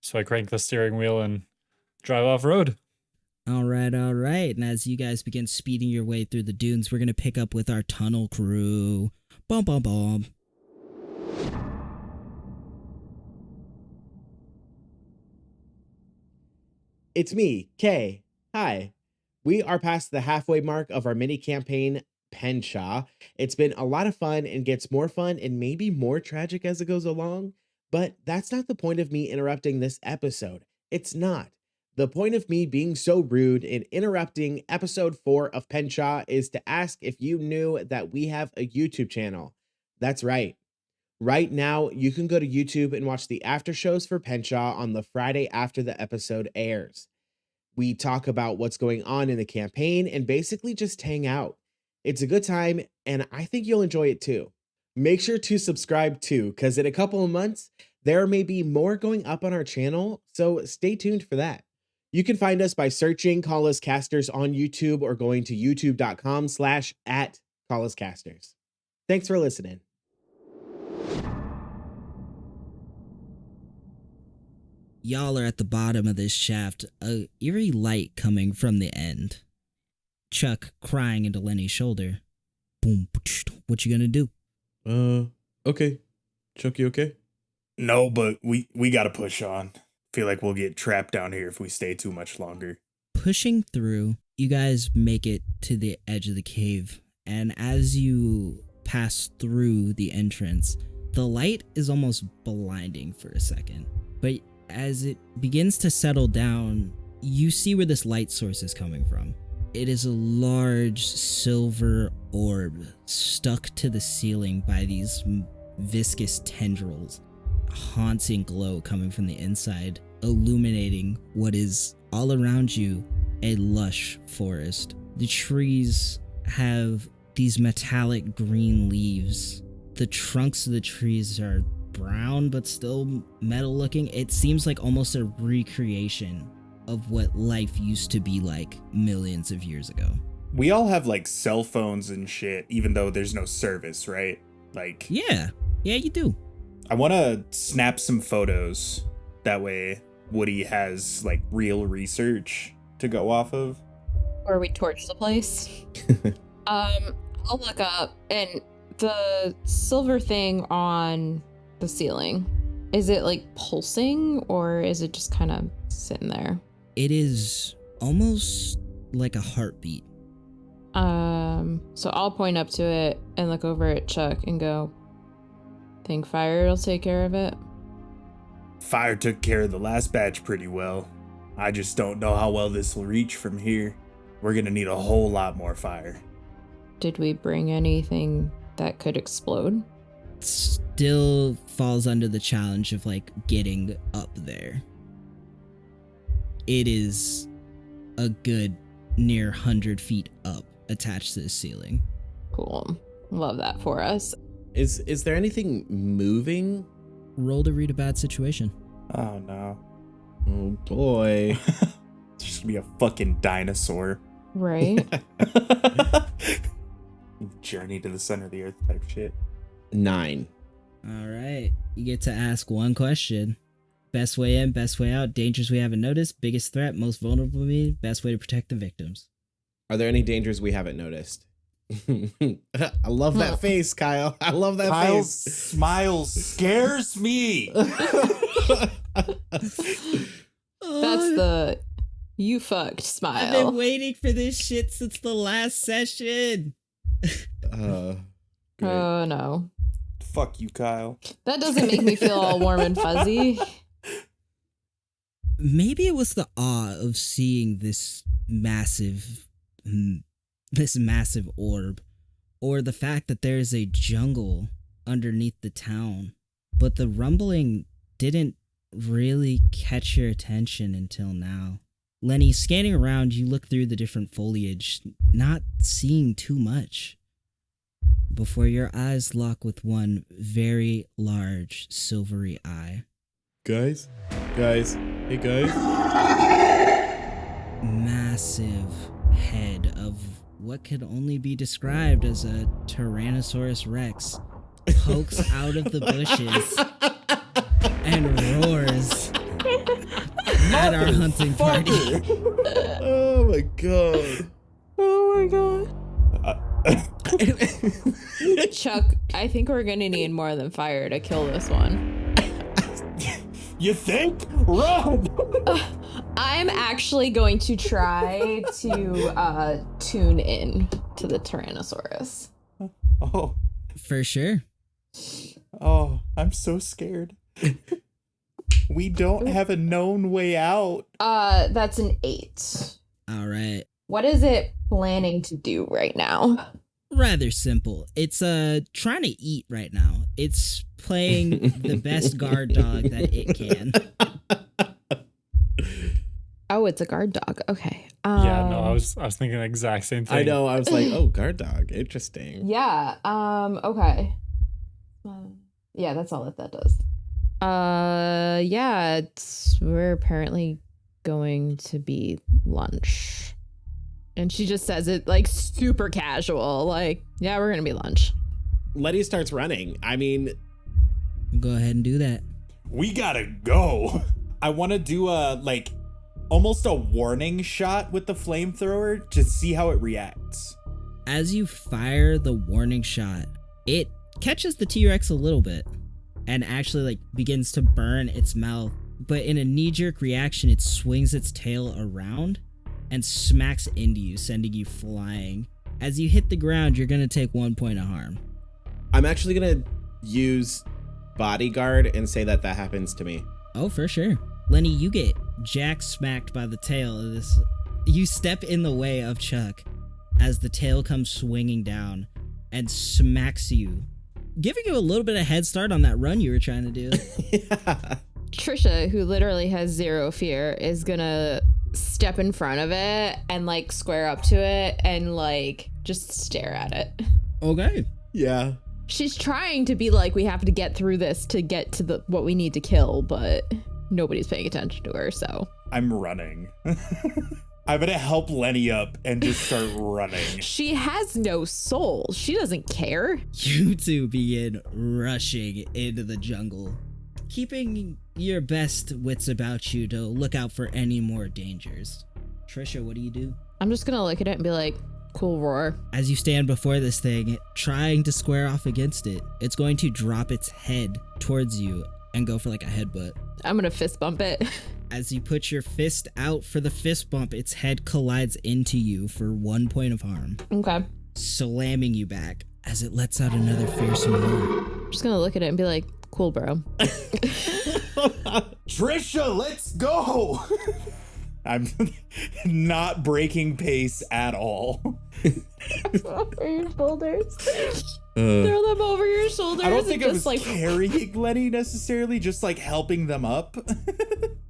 So I crank the steering wheel and drive off road. All right. And as you guys begin speeding your way through the dunes, we're going to pick up with our tunnel crew. Bum, bum, bum. It's me, Kay. Hi. We are past the halfway mark of our mini campaign, Penshaw. It's been a lot of fun and gets more fun and maybe more tragic as it goes along, but that's not the point of me interrupting this episode. It's not. The point of me being so rude and interrupting episode 4 of Penshaw is to ask if you knew that we have a YouTube channel. That's right. Right now, you can go to YouTube and watch the after shows for Penshaw on the Friday after the episode airs. We talk about what's going on in the campaign and basically just hang out. It's a good time, and I think you'll enjoy it too. Make sure to subscribe too, because in a couple of months, there may be more going up on our channel, so stay tuned for that. You can find us by searching Call Us Casters on YouTube or going to youtube.com/@CallUsCasters. Thanks for listening. Y'all are at the bottom of this shaft, a eerie light coming from the end. Chuck crying into Lenny's shoulder. Boom, what you gonna do? Okay. Chuck, you okay? No, but we gotta push on. Feel like we'll get trapped down here if we stay too much longer. Pushing through, you guys make it to the edge of the cave, and as you pass through the entrance, the light is almost blinding for a second. But as it begins to settle down, you see where this light source is coming from. It is a large silver orb stuck to the ceiling by these viscous tendrils. A haunting glow coming from the inside, illuminating what is all around you, a lush forest. The trees have these metallic green leaves. The trunks of the trees are brown but still metal looking. It seems like almost a recreation of what life used to be like millions of years ago. We all have like cell phones and shit, even though there's no service, right? Like, Yeah, you do. I want to snap some photos. That way Woody has like real research to go off of. Or we torch the place. I'll look up, and the silver thing on the ceiling, is it like pulsing or is it just kind of sitting there? It is almost like a heartbeat. So I'll point up to it and look over at Chuck and go, think fire will take care of it? Fire took care of the last batch pretty well. I just don't know how well this will reach from here. We're gonna need a whole lot more fire. Did we bring anything that could explode? Still falls under the challenge of like getting up there. It is a good near 100 feet up attached to the ceiling. Cool. Love that for us. Is there anything moving? Roll to read a bad situation. Oh no. Oh boy. It's just gonna be a fucking dinosaur. Right? Journey to the center of the earth type shit. 9. All right. You get to ask one question. Best way in, best way out, dangers we haven't noticed, biggest threat, most vulnerable to me, best way to protect the victims. Are there any dangers we haven't noticed? I love that face, Kyle. I love that Kyle's face. smile scares me. That's the you fucked smile. I've been waiting for this shit since the last session. Oh no. Fuck you, Kyle. That doesn't make me feel all warm and fuzzy. Maybe it was the awe of seeing this massive orb, or the fact that there's a jungle underneath the town. But the rumbling didn't really catch your attention until now. Lenny, scanning around, you look through the different foliage, not seeing too much. before your eyes lock with one very large silvery eye. Guys, hey guys. Massive head of what could only be described as a Tyrannosaurus Rex pokes out of the bushes and roars at our hunting party. Oh my god. Oh my god. Chuck, I think we're gonna need more than fire to kill this one. You think? Run! I'm actually going to try to tune in to the Tyrannosaurus. Oh, For sure. oh, I'm so scared. We don't have a known way out. That's an 8. All right. What is it planning to do right now? Rather simple. It's trying to eat right now. It's playing the best guard dog that it can. Oh, it's a guard dog. Okay. Yeah, no, I was thinking the exact same thing. I know, I was like, oh, guard dog, interesting. Yeah. Okay. Yeah, that's all that does. Yeah, we're apparently going to be lunch. And she just says it like super casual, like, yeah, we're gonna be lunch. Letty starts running. I mean, Go ahead and do that. We gotta go. I want to do almost a warning shot with the flamethrower to see how it reacts. As you fire the warning shot, it catches the T-Rex a little bit and actually begins to burn its mouth. But in a knee-jerk reaction, it swings its tail around and smacks into you, sending you flying. As you hit the ground, you're going to take 1 point of harm. I'm actually gonna use bodyguard and say that happens to me. Oh, for sure. Lenny, you get jack smacked by the tail of this. You step in the way of Chuck as the tail comes swinging down and smacks you, giving you a little bit of head start on that run you were trying to do. Yeah. Trisha, who literally has zero fear, is gonna step in front of it and square up to it and just stare at it. Okay. Yeah. She's trying to be like, we have to get through this to get to what we need to kill, but nobody's paying attention to her, so. I'm running. I'm gonna help Lenny up and just start running. She has no soul. She doesn't care. You two begin rushing into the jungle, keeping your best wits about you to look out for any more dangers. Trisha, what do you do? I'm just gonna look at it and be like, cool roar. As you stand before this thing, trying to square off against it, it's going to drop its head towards you and go for a headbutt. I'm gonna fist bump it. As you put your fist out for the fist bump, its head collides into you for 1 point of harm, Okay. slamming you back as it lets out another fearsome roar. I'm just gonna look at it and be like, cool, bro. Trisha, let's go. I'm not breaking pace at all. Over your shoulders. Throw them over your shoulders. I don't think I and was carrying Lenny necessarily, just helping them up.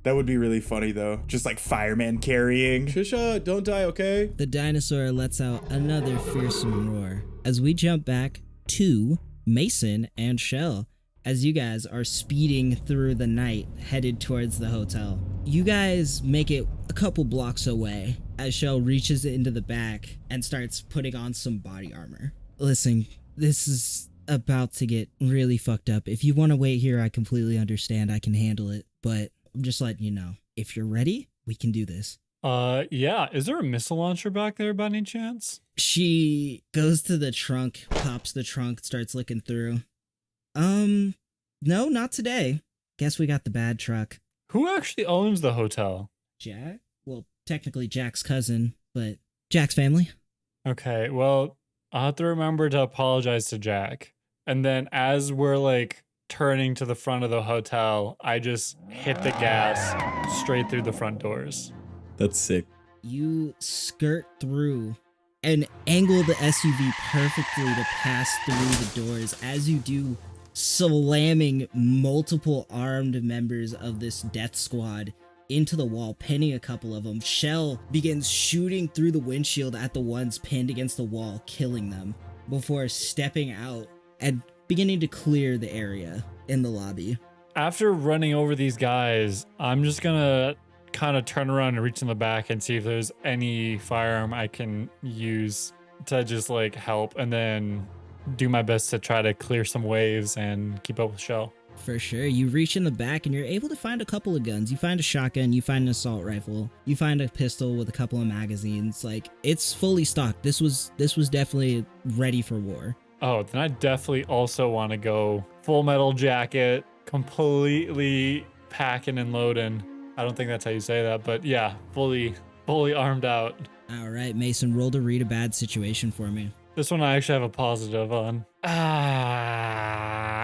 That would be really funny though. Just fireman carrying. Trisha, don't die, okay? The dinosaur lets out another fearsome roar as we jump back to Mason and Shell as you guys are speeding through the night headed towards the hotel. You guys make it a couple blocks away as Shell reaches into the back and starts putting on some body armor. Listen, this is about to get really fucked up. If you want to wait here, I completely understand. I can handle it, but I'm just letting you know. If you're ready, we can do this. Yeah. Is there a missile launcher back there by any chance? She goes to the trunk, pops the trunk, starts looking through. No, not today. Guess we got the bad truck. Who actually owns the hotel? Jack? Well, technically Jack's cousin, but Jack's family. Okay, well, I'll have to remember to apologize to Jack. And then as we're turning to the front of the hotel, I just hit the gas straight through the front doors. That's sick. You skirt through and angle the SUV perfectly to pass through the doors. As you do, slamming multiple armed members of this death squad into the wall, pinning a couple of them. Shell begins shooting through the windshield at the ones pinned against the wall, killing them. before stepping out and beginning to clear the area in the lobby. After running over these guys, I'm just gonna kind of turn around and reach in the back and see if there's any firearm I can use to just like help, and then do my best to try to clear some waves and keep up with Shell. For sure. You reach in the back and you're able to find a couple of guns. You find a shotgun, you find an assault rifle, you find a pistol with a couple of magazines. Like, it's fully stocked. This was definitely ready for war. Oh, then I definitely also want to go full metal jacket, completely packing and loading. I don't think that's how you say that, but yeah, fully armed out. All right, Mason, roll to read a bad situation for me. This one I actually have a positive on.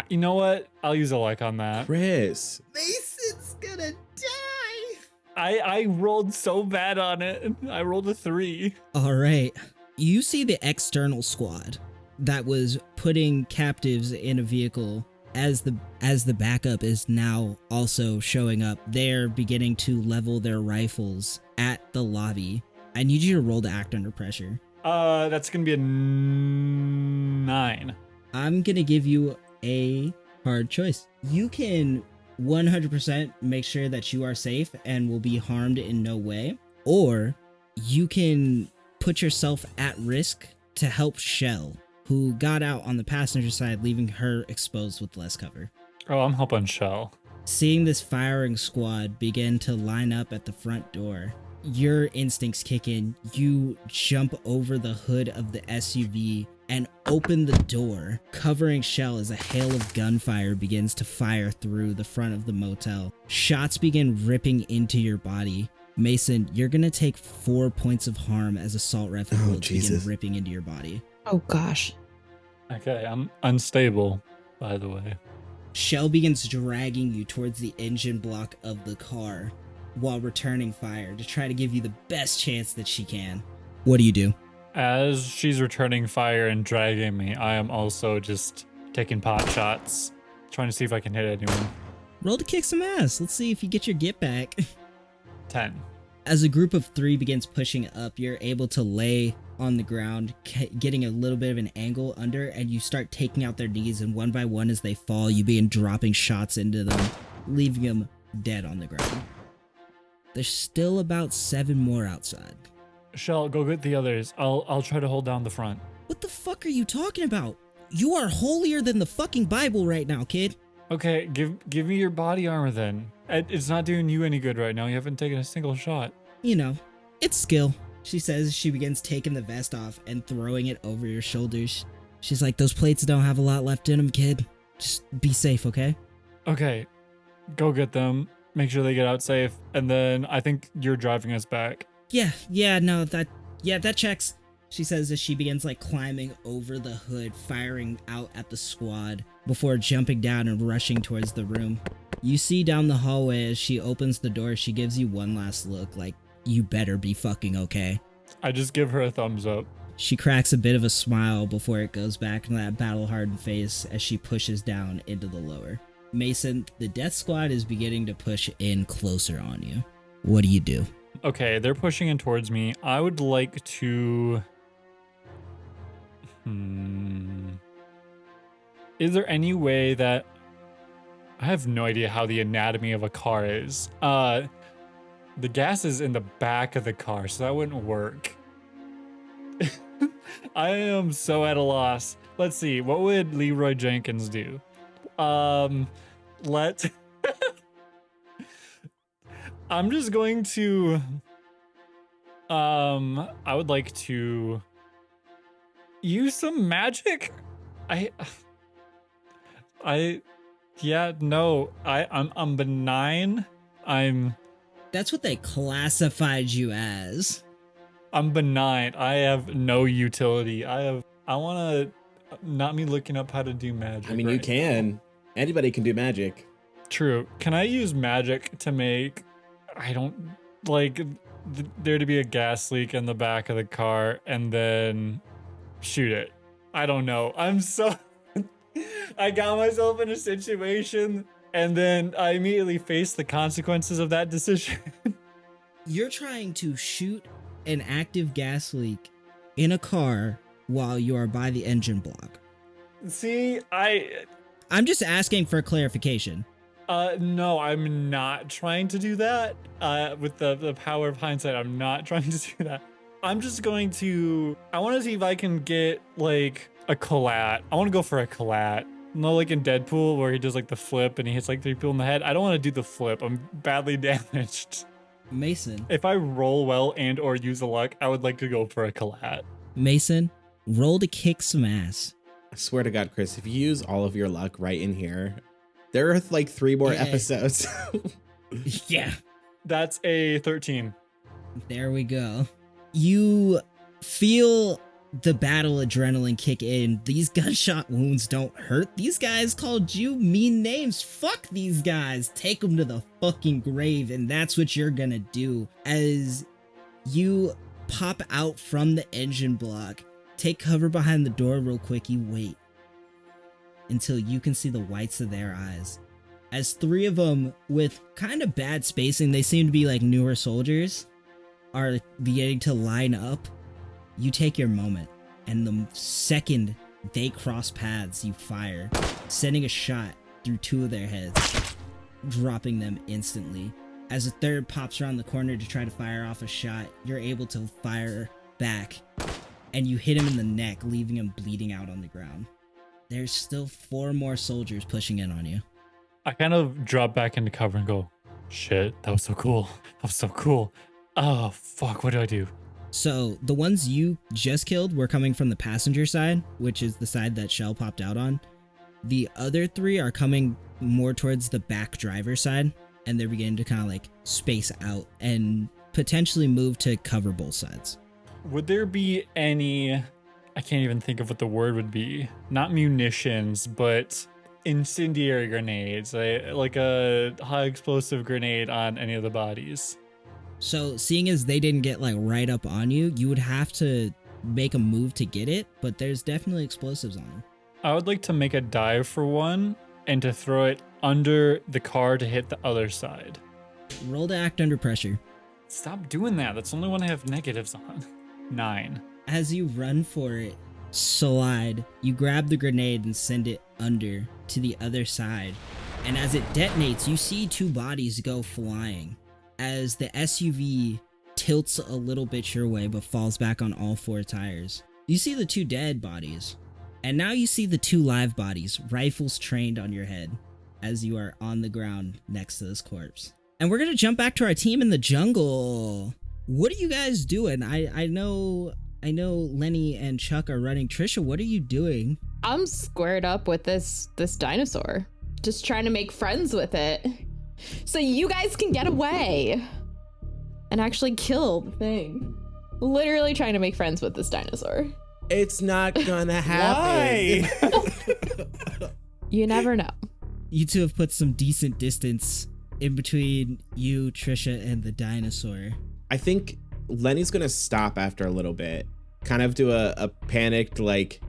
You know what? I'll use a like on that. Chris. Mason's gonna die. I rolled so bad on it. I rolled a 3. All right. You see the external squad that was putting captives in a vehicle as the backup is now also showing up. They're beginning to level their rifles at the lobby. I need you to roll to act under pressure. That's gonna be a 9. I'm gonna give you a hard choice. You can 100% make sure that you are safe and will be harmed in no way, or you can put yourself at risk to help Shell, who got out on the passenger side, leaving her exposed with less cover. Oh, I'm helping Shell. Seeing this firing squad begin to line up at the front door, your instincts kick in. You jump over the hood of the SUV and open the door, covering Shell as a hail of gunfire begins to fire through the front of the motel. Shots begin ripping into your body. Mason, you're gonna take 4 points of harm as assault rifle bullets begin ripping into your body. Oh gosh. Okay, I'm unstable, by the way. Shell begins dragging you towards the engine block of the car while returning fire to try to give you the best chance that she can. What do you do? As she's returning fire and dragging me, I am also just taking pot shots, trying to see if I can hit anyone. Roll to kick some ass. Let's see if you get your get back. 10. As a group of 3 begins pushing up, you're able to lay on the ground, getting a little bit of an angle under, and you start taking out their knees, and one by one as they fall, you begin dropping shots into them, leaving them dead on the ground. There's still about 7 more outside. Shell, go get the others. I'll try to hold down the front. What the fuck are you talking about? You are holier than the fucking Bible right now, kid. Okay, give me your body armor then. It's not doing you any good right now. You haven't taken a single shot. You know, it's skill, she says as she begins taking the vest off and throwing it over your shoulders. She's like, those plates don't have a lot left in them, kid. Just be safe, okay? Okay, go get them. Make sure they get out safe. And then I think you're driving us back. That checks, she says as she begins like climbing over the hood, firing out at the squad before jumping down and rushing towards the room. You see down the hallway as she opens the door, she gives you one last look like, you better be fucking okay. I just give her a thumbs up. She cracks a bit of a smile before it goes back into that battle-hardened face as she pushes down into the lower. Mason, the death squad is beginning to push in closer on you. What do you do? Okay, they're pushing in towards me. I would like to... Is there any way that... I have no idea how the anatomy of a car is. The gas is in the back of the car, so that wouldn't work. I am so at a loss. Let's see, what would Leroy Jenkins do? I'm just going to... I would like to use some magic. I'm benign. That's what they classified you as. I'm benign. I have no utility. I want to not me looking up how to do magic. I mean, you can. Anybody can do magic. True. Can I use magic to make, there to be a gas leak in the back of the car and then shoot it? I don't know. I got myself in a situation and then I immediately faced the consequences of that decision. You're trying to shoot an active gas leak in a car while you are by the engine block. See, I'm just asking for clarification. No, I'm not trying to do that. With the power of hindsight, I'm not trying to do that. I'm just going to, I want to see if I can get like a collat. I want to go for a collat. No, like in Deadpool where he does like the flip and he hits like 3 people in the head. I don't want to do the flip. I'm badly damaged. Mason. If I roll well and or use the luck, I would like to go for a collat. Mason, roll to kick some ass. I swear to God, Chris, if you use all of your luck right in here, there are like 3 more episodes. Yeah. That's a 13. There we go. You feel the battle adrenaline kick in. These gunshot wounds don't hurt. These guys called you mean names. Fuck these guys. Take them to the fucking grave. And that's what you're gonna do. As you pop out from the engine block, take cover behind the door real quick. You wait until you can see the whites of their eyes. As 3 of them with kind of bad spacing, they seem to be like newer soldiers, are beginning to line up. You take your moment, and the second they cross paths, you fire, sending a shot through 2 of their heads, dropping them instantly. As a third pops around the corner to try to fire off a shot, you're able to fire back, and you hit him in the neck, leaving him bleeding out on the ground. There's still 4 more soldiers pushing in on you. I kind of drop back into cover and go, shit, that was so cool. That was so cool. Oh, fuck, what do I do? So the ones you just killed were coming from the passenger side, which is the side that Shell popped out on. The other 3 are coming more towards the back driver side, and they're beginning to kind of like space out and potentially move to cover both sides. Would there be any, I can't even think of what the word would be, not munitions, but incendiary grenades, like a high explosive grenade on any of the bodies? So seeing as they didn't get like right up on you, you would have to make a move to get it, but there's definitely explosives on them. I would like to make a dive for one and to throw it under the car to hit the other side. Roll to act under pressure. Stop doing that. That's the only one I have negatives on. 9. As you run for it, slide, you grab the grenade and send it under to the other side. And as it detonates, you see 2 bodies go flying. As the SUV tilts a little bit your way but falls back on all 4 tires. You see the 2 dead bodies. And now you see the 2 live bodies, rifles trained on your head, as you are on the ground next to this corpse. And we're gonna jump back to our team in the jungle. What are you guys doing? I know Lenny and Chuck are running. Trisha, what are you doing? I'm squared up with this dinosaur. Just trying to make friends with it. So you guys can get away. And actually kill the thing. Literally trying to make friends with this dinosaur. It's not gonna happen. Why? You never know. You 2 have put some decent distance in between you, Trisha, and the dinosaur. I think Lenny's gonna stop after a little bit, kind of do a panicked like,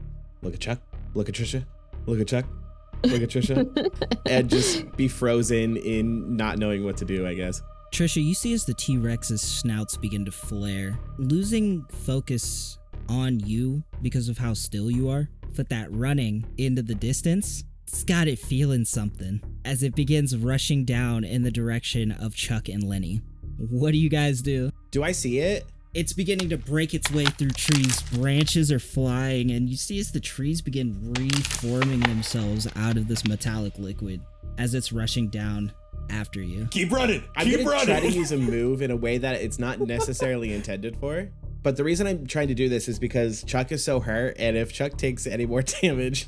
look at Chuck, look at Trisha, look at Chuck, look at Trisha, and just be frozen in not knowing what to do, I guess. Trisha, you see as the T-Rex's snouts begin to flare, losing focus on you because of how still you are, but that running into the distance, it's got it feeling something as it begins rushing down in the direction of Chuck and Lenny. What do you guys do? Do I see it? It's beginning to break its way through trees. Branches are flying, and you see as the trees begin reforming themselves out of this metallic liquid as it's rushing down after you. Keep running. I'm Keep gonna running. try to use a move in a way that it's not necessarily intended for. But the reason I'm trying to do this is because Chuck is so hurt, and if Chuck takes any more damage,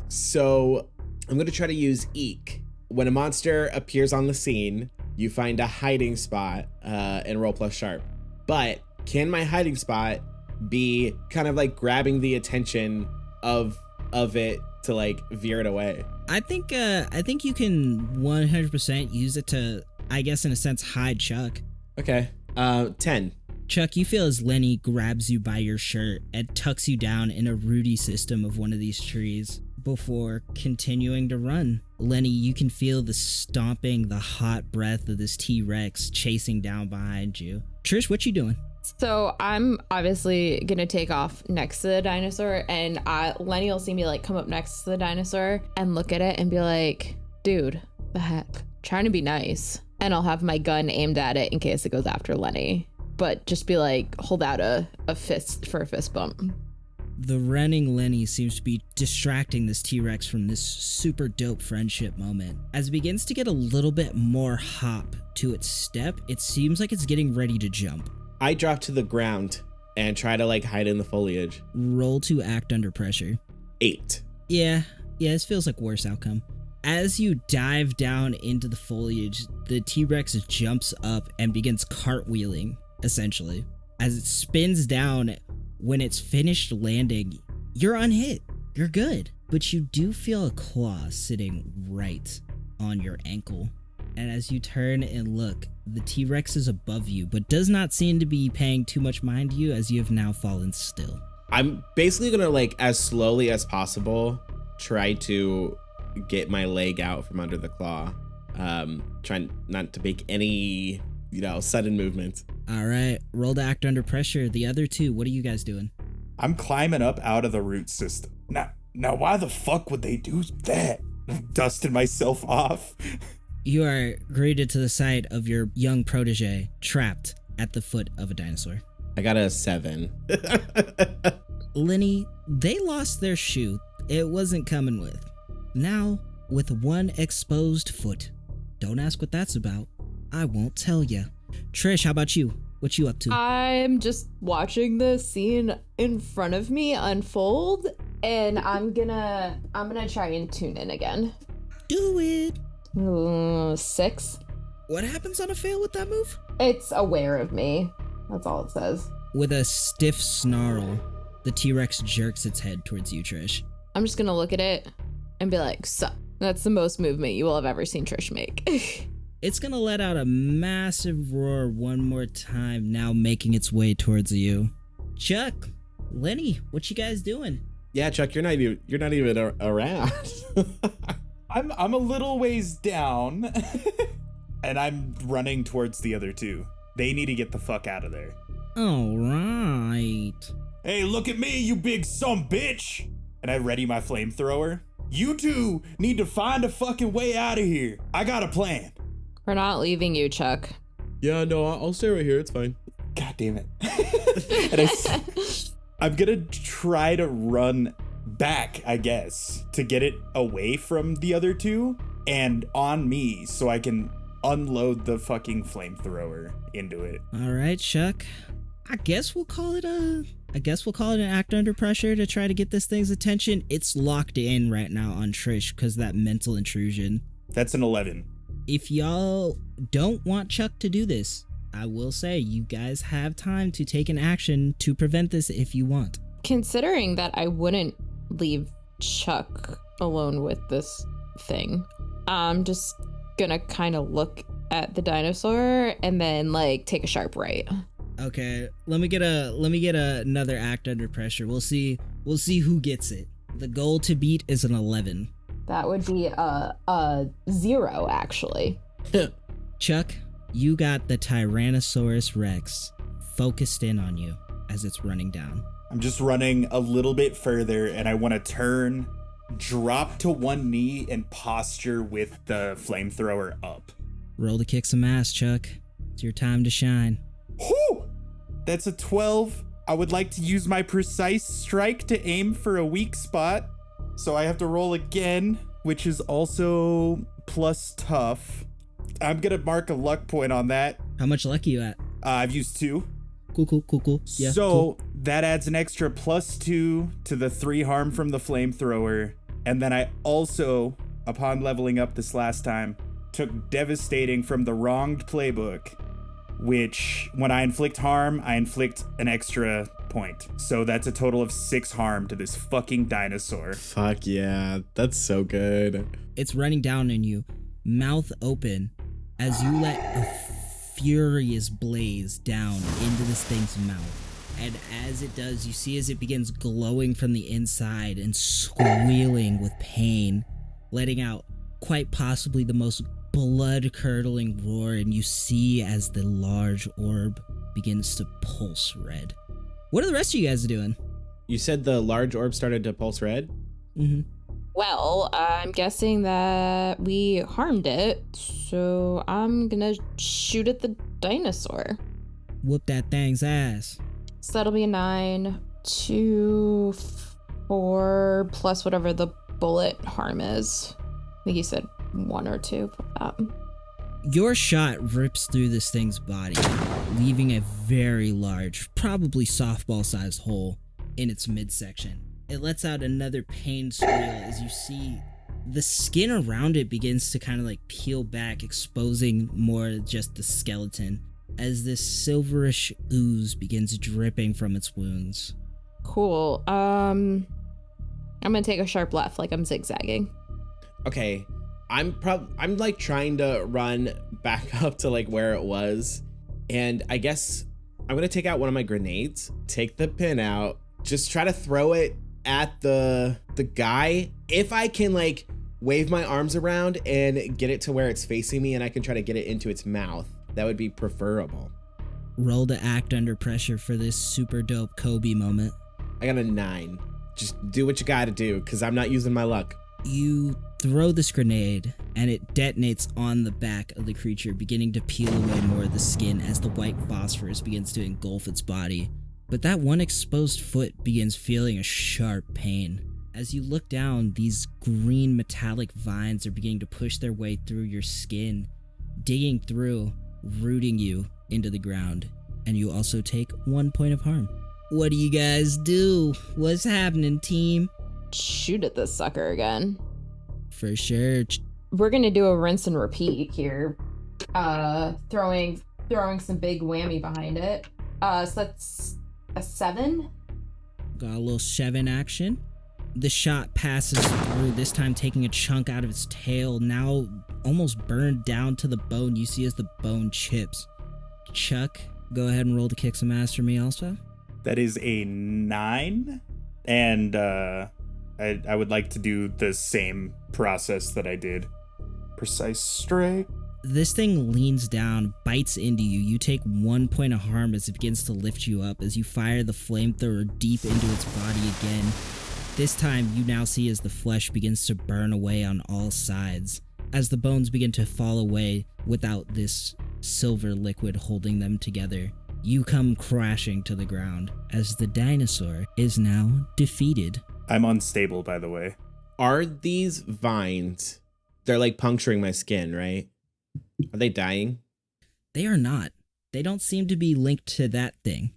so I'm gonna try to use Eek. When a monster appears on the scene, you find a hiding spot and roll plus sharp. But can my hiding spot be kind of like grabbing the attention of it to like veer it away? I think you can 100% use it to, I guess in a sense, hide Chuck. Okay. 10. Chuck, you feel as Lenny grabs you by your shirt and tucks you down in a rooty system of one of these trees before continuing to run. Lenny, you can feel the stomping, the hot breath of this T-Rex chasing down behind you. Trish, what you doing? So I'm obviously gonna take off next to the dinosaur, and Lenny will see me like come up next to the dinosaur and look at it and be like, dude, the heck, trying to be nice. And I'll have my gun aimed at it in case it goes after Lenny, but just be like, hold out a fist for a fist bump. The running Lenny seems to be distracting this T-Rex from this super dope friendship moment. As it begins to get a little bit more hop to its step, it seems like it's getting ready to jump. I drop to the ground and try to like hide in the foliage. Roll to act under pressure. 8. Yeah, this feels like worse outcome. As you dive down into the foliage, the T-Rex jumps up and begins cartwheeling, essentially. As it spins down, when it's finished landing, you're unhit. You're good. But you do feel a claw sitting right on your ankle. And as you turn and look, the T-Rex is above you, but does not seem to be paying too much mind to you as you have now fallen still. I'm basically gonna, like, as slowly as possible, try to get my leg out from under the claw. Trying not to make any, sudden movements. All right, roll to act under pressure. The other two, what are you guys doing? I'm climbing up out of the root system. Now why the fuck would they do that? Dusting myself off. You are greeted to the sight of your young protege trapped at the foot of a dinosaur. I got a 7. Lenny, they lost their shoe. It wasn't coming with. Now, with one exposed foot. Don't ask what that's about. I won't tell you. Trish, how about you? What you up to? I'm just watching the scene in front of me unfold, and I'm gonna try and tune in again. Do it. 6. What happens on a fail with that move? It's aware of me. That's all it says. With a stiff snarl, the T-Rex jerks its head towards you, Trish. I'm just gonna look at it and be like, sup. That's the most movement you will have ever seen Trish make. It's gonna let out a massive roar one more time, now making its way towards you. Chuck, Lenny, what you guys doing? Yeah, Chuck, you're not even around. I'm a little ways down, and I'm running towards the other two. They need to get the fuck out of there. All right. Hey, look at me, you big bitch! And I ready my flamethrower. You two need to find a fucking way out of here. I got a plan. We're not leaving you, Chuck. Yeah, no, I'll stay right here. It's fine. God damn it. And I'm gonna try to run back, I guess, to get it away from the other two and on me so I can unload the fucking flamethrower into it. All right, Chuck. I guess we'll call it an act under pressure to try to get this thing's attention. It's locked in right now on Trish because of that mental intrusion. That's an 11. If y'all don't want Chuck to do this, I will say you guys have time to take an action to prevent this if you want. Considering that I wouldn't leave Chuck alone with this thing, I'm just gonna kind of look at the dinosaur and then like take a sharp right. Okay, let me get another act under pressure. We'll see who gets it. The goal to beat is an 11. That would be a 0, actually. Chuck, you got the Tyrannosaurus Rex focused in on you as it's running down. I'm just running a little bit further, and I want to turn, drop to one knee, and posture with the flamethrower up. Roll to kick some ass, Chuck. It's your time to shine. Whew! That's a 12. I would like to use my precise strike to aim for a weak spot. So I have to roll again, which is also plus tough. I'm going to mark a luck point on that. How much luck are you at? I've used 2. Cool. Yeah, so cool. that adds an extra +2 to the 3 harm from the flamethrower. And then I also, upon leveling up this last time, took devastating from the wronged playbook, which when I inflict harm, I inflict an extra point. So that's a total of 6 harm to this fucking dinosaur. Fuck yeah, that's so good. It's running down on you, mouth open, as you let a furious blaze down into this thing's mouth. And as it does, you see as it begins glowing from the inside and squealing with pain, letting out quite possibly the most blood-curdling roar, and you see as the large orb begins to pulse red. What are the rest of you guys doing? You said the large orb started to pulse red? Mm-hmm. Well, I'm guessing that we harmed it, so I'm gonna shoot at the dinosaur. Whoop that thing's ass. So that'll be a 9, 2, 4, plus whatever the bullet harm is. I think you said 1 or 2 for that. Your shot rips through this thing's body, leaving a very large, probably softball-sized hole in its midsection. It lets out another pain squeal as you see the skin around it begins to kind of like peel back, exposing more just the skeleton as this silverish ooze begins dripping from its wounds. Cool. I'm gonna take a sharp left, like I'm zigzagging. Okay. I'm like trying to run back up to like where it was. And I guess I'm going to take out one of my grenades, take the pin out, just try to throw it at the guy. If I can like wave my arms around and get it to where it's facing me and I can try to get it into its mouth, that would be preferable. Roll to act under pressure for this super dope Kobe moment. I got a 9. Just do what you got to do because I'm not using my luck. You throw this grenade, and it detonates on the back of the creature, beginning to peel away more of the skin as the white phosphorus begins to engulf its body. But that one exposed foot begins feeling a sharp pain. As you look down, these green metallic vines are beginning to push their way through your skin, digging through, rooting you into the ground. And you also take 1 point of harm. What do you guys do? What's happening, team? Shoot at this sucker again. For sure. We're gonna do a rinse and repeat here. Throwing some big whammy behind it. So that's a 7. Got a little 7 action. The shot passes through, this time taking a chunk out of its tail, now almost burned down to the bone. You see as the bone chips. Chuck, go ahead and roll to kick some ass for me also. That is a 9. And I would like to do the same process that I did. Precise strike. This thing leans down, bites into you. You take 1 point of harm as it begins to lift you up as you fire the flamethrower deep into its body again. This time, you now see as the flesh begins to burn away on all sides, as the bones begin to fall away without this silver liquid holding them together. You come crashing to the ground as the dinosaur is now defeated. I'm unstable, by the way. Are these vines, they're like puncturing my skin, right? Are they dying? They are not. They don't seem to be linked to that thing.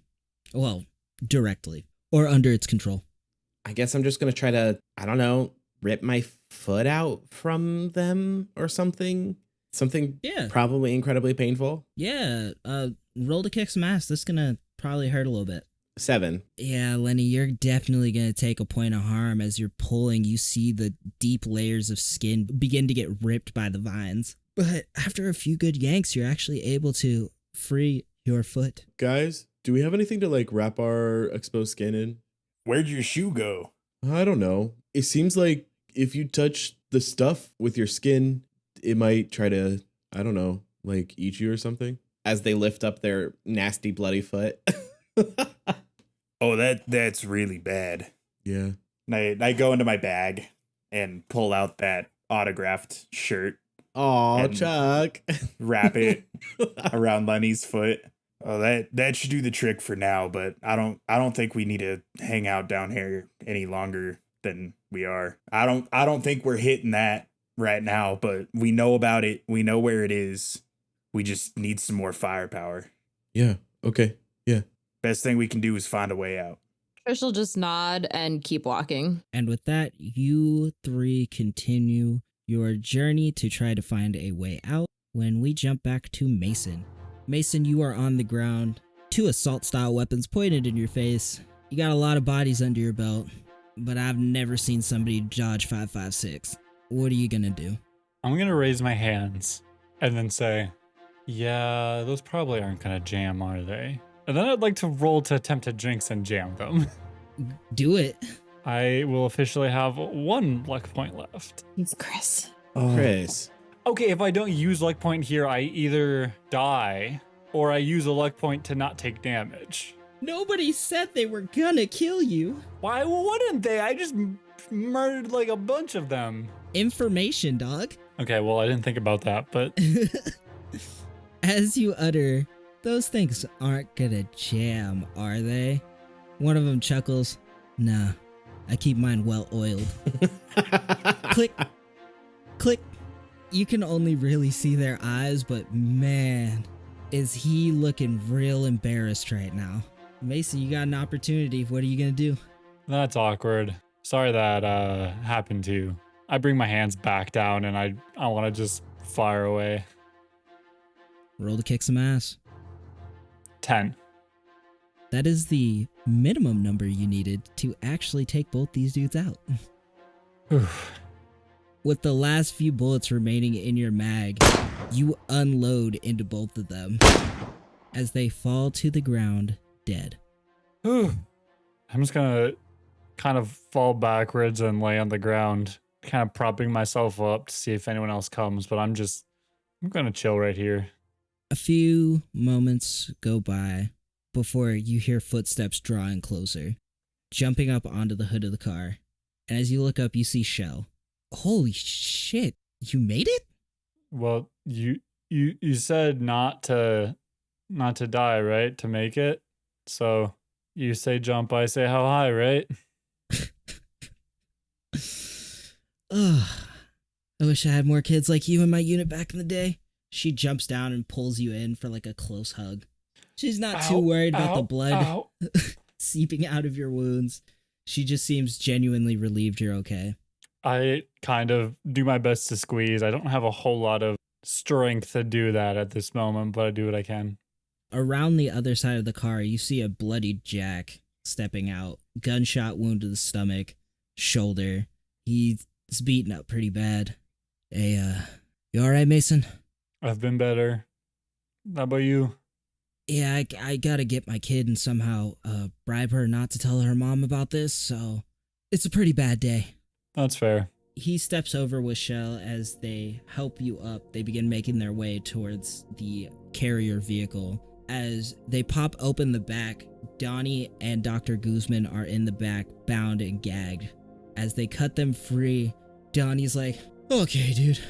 Well, directly. Or under its control. I guess I'm just going to try to, I don't know, rip my foot out from them or something. Something probably incredibly painful. Yeah, roll to kick some ass. This is gonna probably hurt a little bit. 7. Yeah, Lenny, you're definitely gonna take a point of harm as you're pulling. You see the deep layers of skin begin to get ripped by the vines. But after a few good yanks, you're actually able to free your foot. Guys, do we have anything to like wrap our exposed skin in? Where'd your shoe go? I don't know. It seems like if you touch the stuff with your skin, it might try to, I don't know, like eat you or something. As they lift up their nasty bloody foot. Oh, that's really bad. Yeah. I go into my bag and pull out that autographed shirt. Oh, Chuck. Wrap it around Lenny's foot. Oh, that should do the trick for now, but I don't think we need to hang out down here any longer than we are. I don't think we're hitting that right now, but we know about it. We know where it is. We just need some more firepower. Yeah. Okay. Yeah. Best thing we can do is find a way out. Trish will just nod and keep walking. And with that, you three continue your journey to try to find a way out when we jump back to Mason. Mason, you are on the ground. 2 assault-style weapons pointed in your face. You got a lot of bodies under your belt, but I've never seen somebody dodge 5.56. What are you gonna do? I'm going to raise my hands and then say, yeah, those probably aren't going to jam, are they? And then I'd like to roll to attempt to jinx and jam them. Do it. I will officially have 1 luck point left. It's Chris. Chris. Okay, if I don't use luck point here, I either die or I use a luck point to not take damage. Nobody said they were gonna kill you. Why wouldn't they? I just murdered like a bunch of them. Information, dog. Okay, well, I didn't think about that, but As you utter, those things aren't gonna jam, are they? One of them chuckles. Nah, I keep mine well oiled. Click. Click. You can only really see their eyes, but man, is he looking real embarrassed right now. Mason, you got an opportunity. What are you gonna do? that's awkward. Sorry that happened to you. I bring my hands back down and I want to just fire away. Roll to kick some ass. 10. That is the minimum number you needed to actually take both these dudes out. With the last few bullets remaining in your mag, you unload into both of them as they fall to the ground dead. I'm just gonna kind of fall backwards and lay on the ground, kind of propping myself up to see if anyone else comes, but I'm gonna chill right here. A few moments go by before you hear footsteps drawing closer, jumping up onto the hood of the car. And as you look up, you see Shell. Holy shit, you made it? Well, you said not to die, right? To make it. So you say jump, I say how high, right? Ugh. I wish I had more kids like you in my unit back in the day. She jumps down and pulls you in for like a close hug. She's not too worried about the blood seeping out of your wounds. She just seems genuinely relieved you're okay. I kind of do my best to squeeze. I don't have a whole lot of strength to do that at this moment, but I do what I can. Around the other side of the car, you see a bloodied Jack stepping out. Gunshot wound to the stomach, shoulder. He's beaten up pretty bad. Hey, you alright, Mason? I've been better. How about you? Yeah, I gotta get my kid and somehow bribe her not to tell her mom about this, so it's a pretty bad day. That's fair. He steps over with Shell as they help you up. They begin making their way towards the carrier vehicle. As they pop open the back, Donnie and Dr. Guzman are in the back, bound and gagged. As they cut them free, Donnie's like, okay, dude,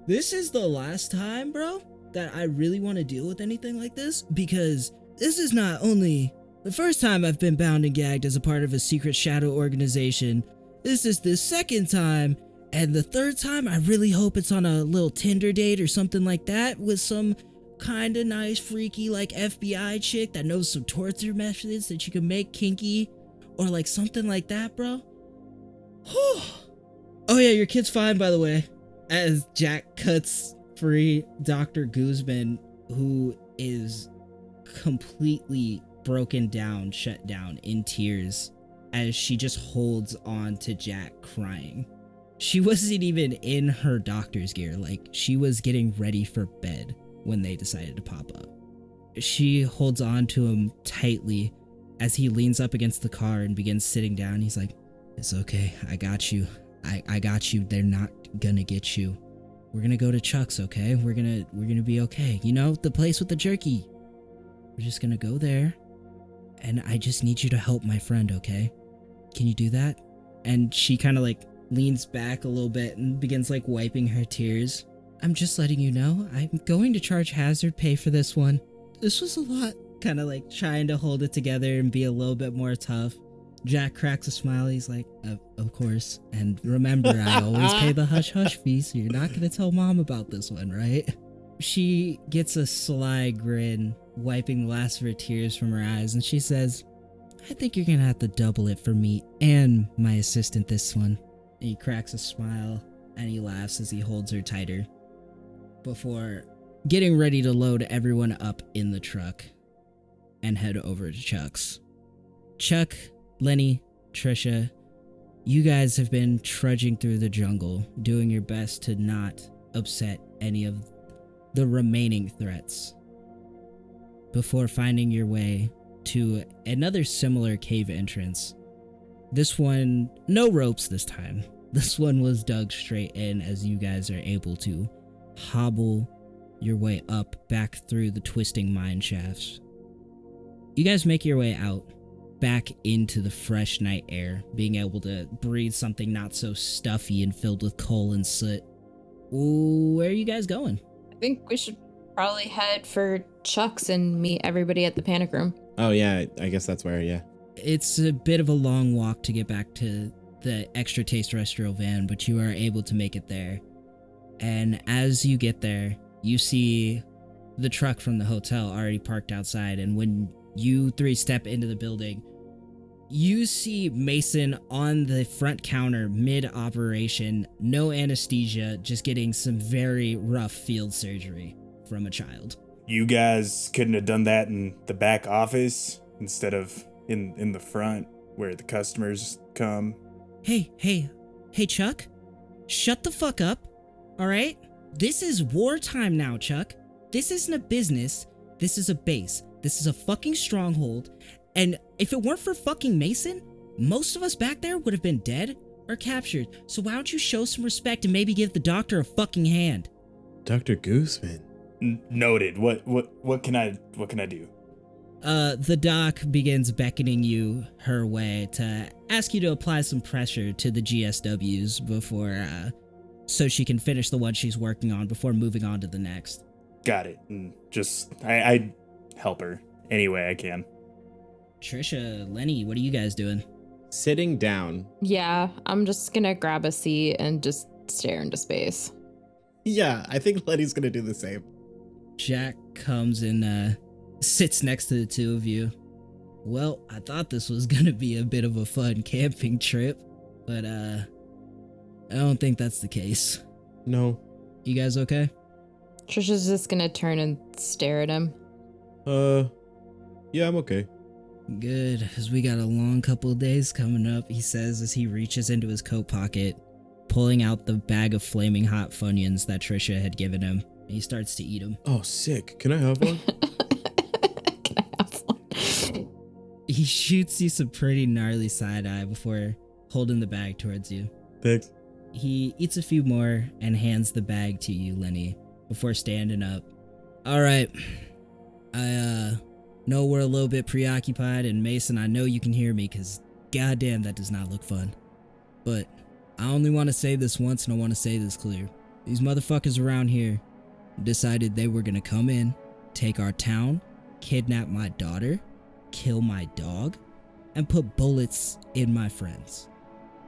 this is the last time, bro, that I really want to deal with anything like this, because this is not only the first time I've been bound and gagged as a part of a secret shadow organization, this is the second time, and the third time I really hope it's on a little Tinder date or something like that with some kinda nice, freaky, like FBI chick that knows some torture methods that you can make kinky, or like something like that, bro. Oh yeah, your kid's fine, by the way. As Jack cuts free Dr. Guzman, who is completely broken down, shut down, in tears, as she just holds on to Jack, crying. She wasn't even in her doctor's gear, like she was getting ready for bed when they decided to pop up. She holds on to him tightly as he leans up against the car and begins sitting down. He's like, it's okay, I got you. I got you. They're not gonna get you. We're gonna go to Chuck's, okay? We're gonna be okay. You know, the place with the jerky. We're just gonna go there, and I just need you to help my friend, okay? Can you do that? And she kind of like leans back a little bit and begins like wiping her tears. I'm just letting you know, I'm going to charge hazard pay for this one. This was a lot. Kind of like trying to hold it together and be a little bit more tough. Jack cracks a smile. He's like, of course. And remember, I always pay the hush-hush fee, so you're not going to tell mom about this one, right? She gets a sly grin, wiping the last of her tears from her eyes, and she says, I think you're going to have to double it for me and my assistant this one. And he cracks a smile, and he laughs as he holds her tighter before getting ready to load everyone up in the truck and head over to Chuck's. Chuck, Lenny, Trisha, you guys have been trudging through the jungle, doing your best to not upset any of the remaining threats, before finding your way to another similar cave entrance. This one, no ropes this time. This one was dug straight in as you guys are able to hobble your way up back through the twisting mine shafts. You guys make your way out, back into the fresh night air, being able to breathe something not so stuffy and filled with coal and soot. Where are you guys going? I think we should probably head for Chuck's and meet everybody at the panic room. Oh, yeah, I guess that's where, yeah. It's a bit of a long walk to get back to the Extra Taste Restro van, but you are able to make it there. And as you get there, you see the truck from the hotel already parked outside, and when you three step into the building, you see Mason on the front counter mid-operation, no anesthesia, just getting some very rough field surgery from a child. You guys couldn't have done that in the back office instead of in the front where the customers come? Hey, Chuck, shut the fuck up, all right? This is wartime now, Chuck. This isn't a business, this is a base. This is a fucking stronghold, and if it weren't for fucking Mason, most of us back there would have been dead or captured, so why don't you show some respect and maybe give the doctor a fucking hand? Dr. Gooseman. Noted. What can I do? The doc begins beckoning you her way to ask you to apply some pressure to the GSWs before, so she can finish the one she's working on before moving on to the next. Got it. I help her any way I can. Trisha, Lenny, what are you guys doing? Sitting down. Yeah, I'm just gonna grab a seat and just stare into space. Yeah, I think Lenny's gonna do the same. Jack comes and sits next to the two of you. Well, I thought this was gonna be a bit of a fun camping trip, but I don't think that's the case. No. You guys okay? Trisha's just gonna turn and stare at him. Yeah, I'm okay. Good, because we got a long couple of days coming up, he says as he reaches into his coat pocket, pulling out the bag of flaming hot Funyuns that Trisha had given him. He starts to eat them. Oh, sick. Can I have one? Can I have one? He shoots you some pretty gnarly side eye before holding the bag towards you. Thanks. He eats a few more and hands the bag to you, Lenny, before standing up. All right. I know we're a little bit preoccupied, and Mason, I know you can hear me, because goddamn, that does not look fun. But I only want to say this once, and I want to say this clear. These motherfuckers around here decided they were going to come in, take our town, kidnap my daughter, kill my dog, and put bullets in my friends.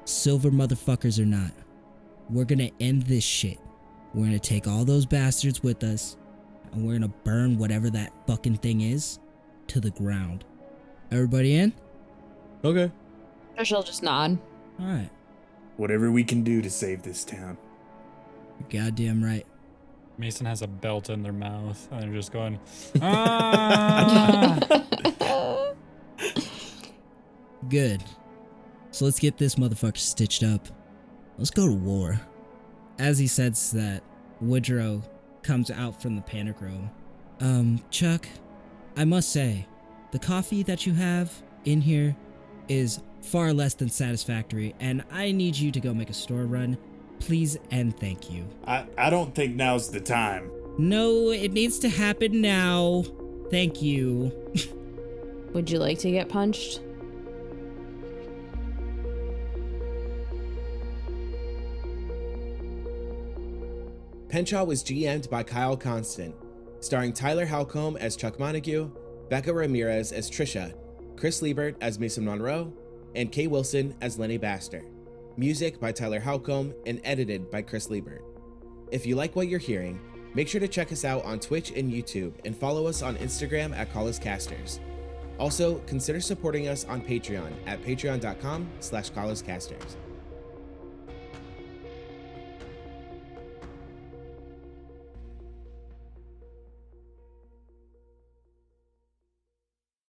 Silver motherfuckers or not, we're going to end this shit. We're going to take all those bastards with us, and we're going to burn whatever that fucking thing is to the ground. Everybody in? Okay. Trisha will just nod. All right. Whatever we can do to save this town. You're goddamn right. Mason has a belt in their mouth, and they're just going, ah! Good. So let's get this motherfucker stitched up. Let's go to war. As he says that, Woodrow comes out from the panic room. Chuck, I must say, the coffee that you have in here is far less than satisfactory, and I need you to go make a store run. Please and thank you. I don't think now's the time. No, it needs to happen now. Thank you. Would you like to get punched? Penshaw was GM'd by Kyle Conston, starring Tyler Halcomb as Chuck Montague, Becca Ramirez as Trisha, Chris Lebert as Mason Monroe, and Kay Wilson as Lenny Baster. Music by Tyler Halcomb and edited by Chris Lebert. If you like what you're hearing, make sure to check us out on Twitch and YouTube and follow us on Instagram at CallUsCasters. Also, consider supporting us on Patreon at patreon.com/CallUsCasters.